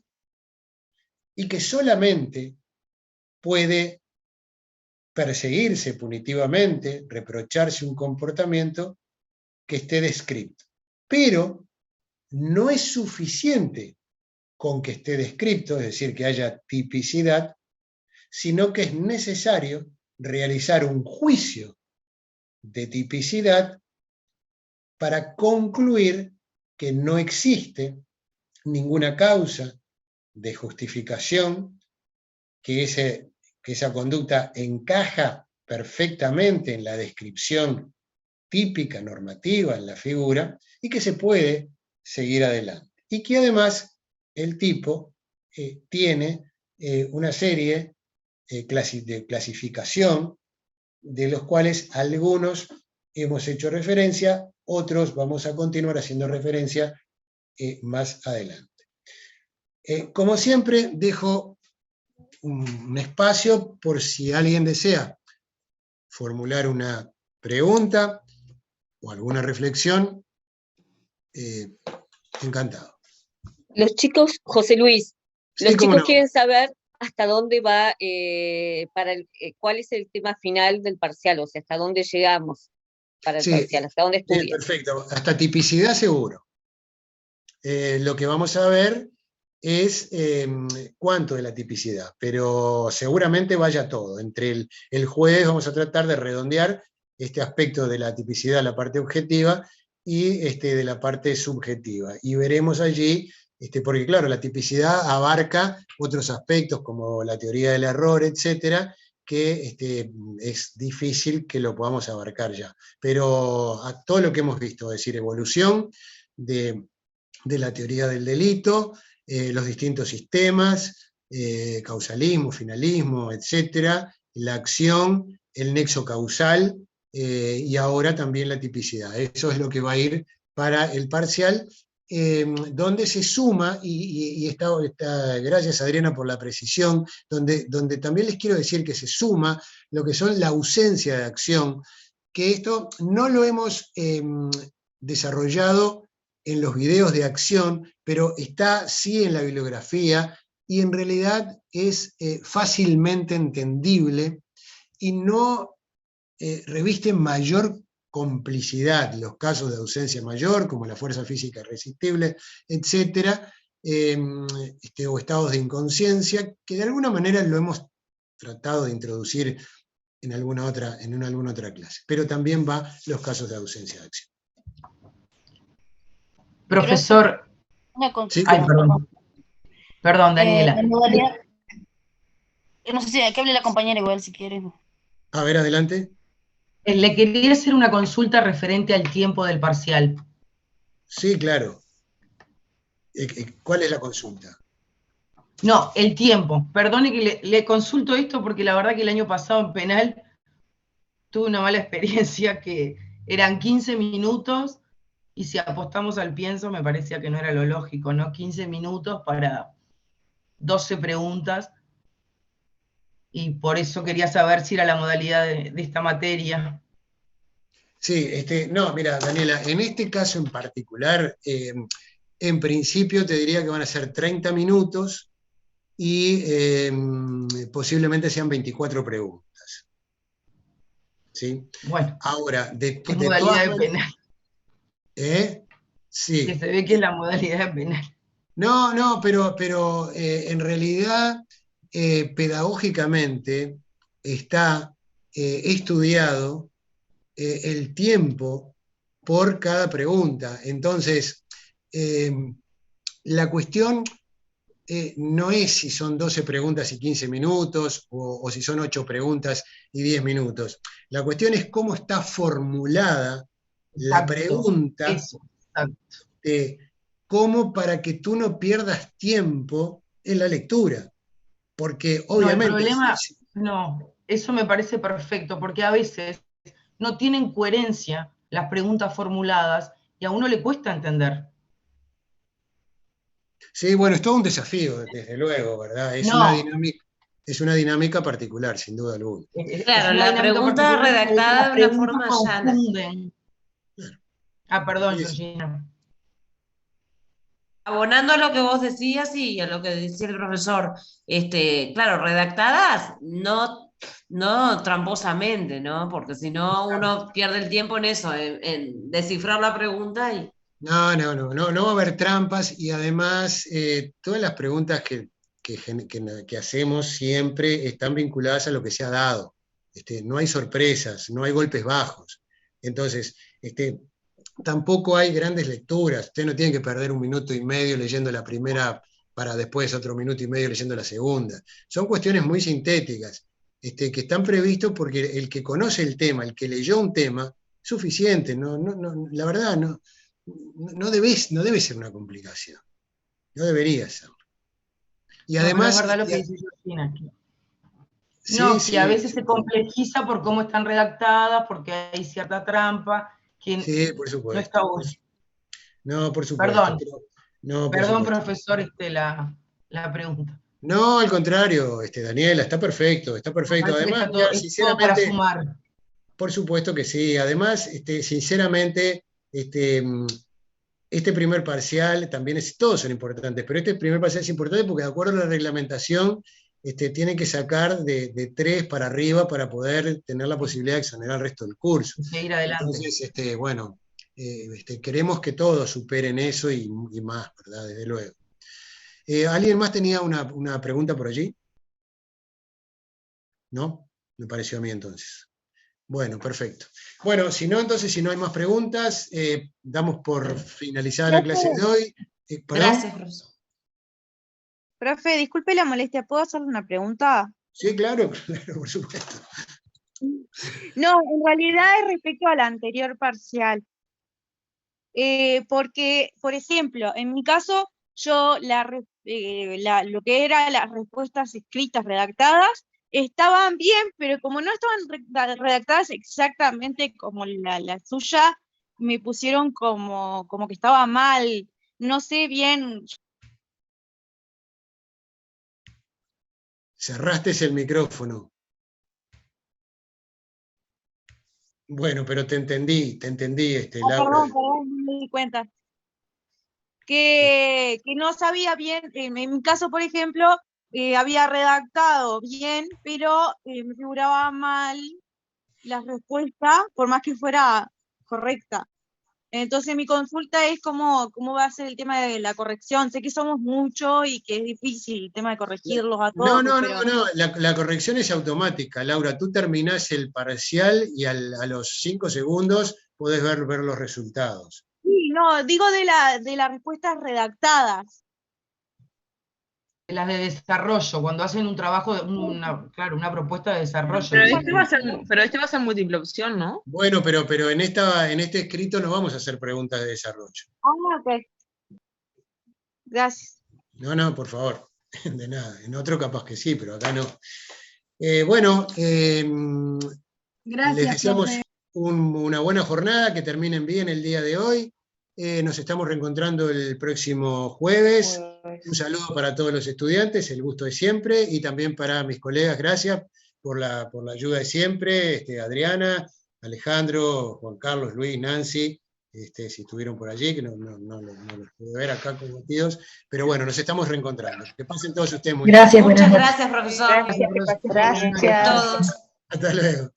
y que solamente puede perseguirse punitivamente, reprocharse un comportamiento que esté descrito. Pero no es suficiente con que esté descrito, es decir, que haya tipicidad, sino que es necesario realizar un juicio de tipicidad para concluir que no existe ninguna causa de justificación, que esa conducta encaja perfectamente en la descripción típica, normativa, en la figura, y que se puede seguir adelante. Y que además el tipo tiene una serie de clasificación, de los cuales algunos hemos hecho referencia, otros vamos a continuar haciendo referencia más adelante. Como siempre, dejo un espacio por si alguien desea formular una pregunta o alguna reflexión. Encantado. Los chicos, José Luis, los Sí, cómo chicos no. quieren saber hasta dónde va, cuál es el tema final del parcial, o sea, hasta dónde llegamos para el Sí, parcial, hasta dónde bien, estudian. perfecto. Hasta tipicidad seguro. Lo que vamos a ver es cuánto de la tipicidad, pero seguramente vaya todo. Entre el jueves vamos a tratar de redondear este aspecto de la tipicidad, la parte objetiva, y de la parte subjetiva. Y veremos allí, porque claro, la tipicidad abarca otros aspectos como la teoría del error, etcétera, que es difícil que lo podamos abarcar ya. Pero a todo lo que hemos visto, es decir, evolución de la teoría del delito, los distintos sistemas, causalismo, finalismo, etcétera, la acción, el nexo causal, y ahora también la tipicidad. Eso es lo que va a ir para el parcial, donde se suma, y gracias Adriana por la precisión, donde también les quiero decir que se suma lo que son la ausencia de acción, que esto no lo hemos desarrollado en los videos de acción, pero está sí en la bibliografía, y en realidad es fácilmente entendible, y no reviste mayor complicidad los casos de ausencia mayor, como la fuerza física irresistible, etcétera, o estados de inconsciencia, que de alguna manera lo hemos tratado de introducir en alguna otra clase, pero también va los casos de ausencia de acción. Profesor, Una consulta. ay, perdón. Perdón, Daniela. La modalidad, no sé si que hable la compañera igual si quiere. A ver, adelante. Le quería hacer una consulta referente al tiempo del parcial. Sí, claro. ¿Cuál es la consulta? No, el tiempo. Perdone que le consulto esto porque la verdad que el año pasado en penal tuve una mala experiencia, que eran 15 minutos y si apostamos al pienso me parecía que no era lo lógico, ¿no? 15 minutos para 12 preguntas, y por eso quería saber si era la modalidad de esta materia. Sí, no, mira, Daniela, en este caso en particular, en principio te diría que van a ser 30 minutos y posiblemente sean 24 preguntas. ¿Sí? Bueno, ahora, de modalidad de penal. Sí. Que se ve que es la modalidad de penal. No, pero en realidad, pedagógicamente, está estudiado el tiempo por cada pregunta. Entonces, la cuestión no es si son 12 preguntas y 15 minutos, o si son 8 preguntas y 10 minutos. La cuestión es cómo está formulada la pregunta, eso, como para que tú no pierdas tiempo en la lectura. Porque obviamente... No, el problema, no, eso me parece perfecto, porque a veces no tienen coherencia las preguntas formuladas y a uno le cuesta entender. Sí, bueno, es todo un desafío, desde luego, ¿verdad? Es una dinámica particular, sin duda alguna. Claro, la pregunta redactada de una forma llana. Ah, perdón, Georgina. Abonando a lo que vos decías y a lo que decía el profesor, claro, redactadas no tramposamente, ¿no? Porque si no uno pierde el tiempo en eso, en descifrar la pregunta y... No va a haber trampas, y además todas las preguntas que hacemos siempre están vinculadas a lo que se ha dado. No hay sorpresas, no hay golpes bajos. Entonces, tampoco hay grandes lecturas. Usted no tiene que perder 1 minuto y medio leyendo la primera para después otro 1 minuto y medio leyendo la segunda. Son cuestiones muy sintéticas, que están previstos porque el que conoce el tema, el que leyó un tema, es suficiente. La verdad, no debe ser una complicación. No debería ser. Y además... No, es verdad lo que dice Georgina. Sí, a veces se complejiza por cómo están redactadas, porque hay cierta trampa. Sí, por supuesto. No está bueno. No, por supuesto. Perdón, profesor, la pregunta. No, al contrario, Daniela, está perfecto. Además, sinceramente, para sumar. Por supuesto que sí. Además, sinceramente, este primer parcial también todos son importantes, pero este primer parcial es importante porque de acuerdo a la reglamentación, tienen que sacar de 3 para arriba para poder tener la posibilidad de exonerar el resto del curso. Seguir adelante. Entonces, bueno, queremos que todos superen eso y más, ¿verdad? Desde luego. ¿Alguien más tenía una pregunta por allí? ¿No? Me pareció a mí entonces. Bueno, perfecto. Bueno, si no, entonces, si no hay más preguntas, damos por finalizada la clase de hoy. Gracias, profesor. Profe, disculpe la molestia, ¿puedo hacerle una pregunta? Sí, claro, por supuesto. No, en realidad es respecto al anterior parcial. Porque, por ejemplo, en mi caso, yo lo que eran las respuestas escritas redactadas estaban bien, pero como no estaban redactadas exactamente como la suya, me pusieron como que estaba mal. No sé bien. Cerraste el micrófono. Bueno, pero te entendí, Laura. Perdón, no me di cuenta. Que no sabía bien, en mi caso, por ejemplo, había redactado bien, pero me figuraba mal la respuesta, por más que fuera correcta. Entonces mi consulta es cómo va a ser el tema de la corrección. Sé que somos muchos y que es difícil el tema de corregirlos a todos. No, la corrección es automática, Laura. Tú terminás el parcial y a los 5 segundos podés ver los resultados. Sí, no, digo de las respuestas redactadas. Las de desarrollo, cuando hacen un trabajo, una propuesta de desarrollo. Pero este va a ser múltiple opción, ¿no? Bueno, pero en este escrito no vamos a hacer preguntas de desarrollo. Ah, ok. Gracias. No, por favor, de nada. En otro capaz que sí, pero acá no. Bueno, Gracias, les deseamos profe. una buena jornada, que terminen bien el día de hoy. Nos estamos reencontrando el próximo jueves. Un saludo para todos los estudiantes, el gusto de siempre, y también para mis colegas, gracias por la ayuda de siempre, Adriana, Alejandro, Juan Carlos, Luis, Nancy, si estuvieron por allí, que no los pude ver acá convertidos, pero bueno, nos estamos reencontrando. Que pasen todos ustedes muy bien. Muchas gracias, profesor. Gracias. A todos. Hasta luego.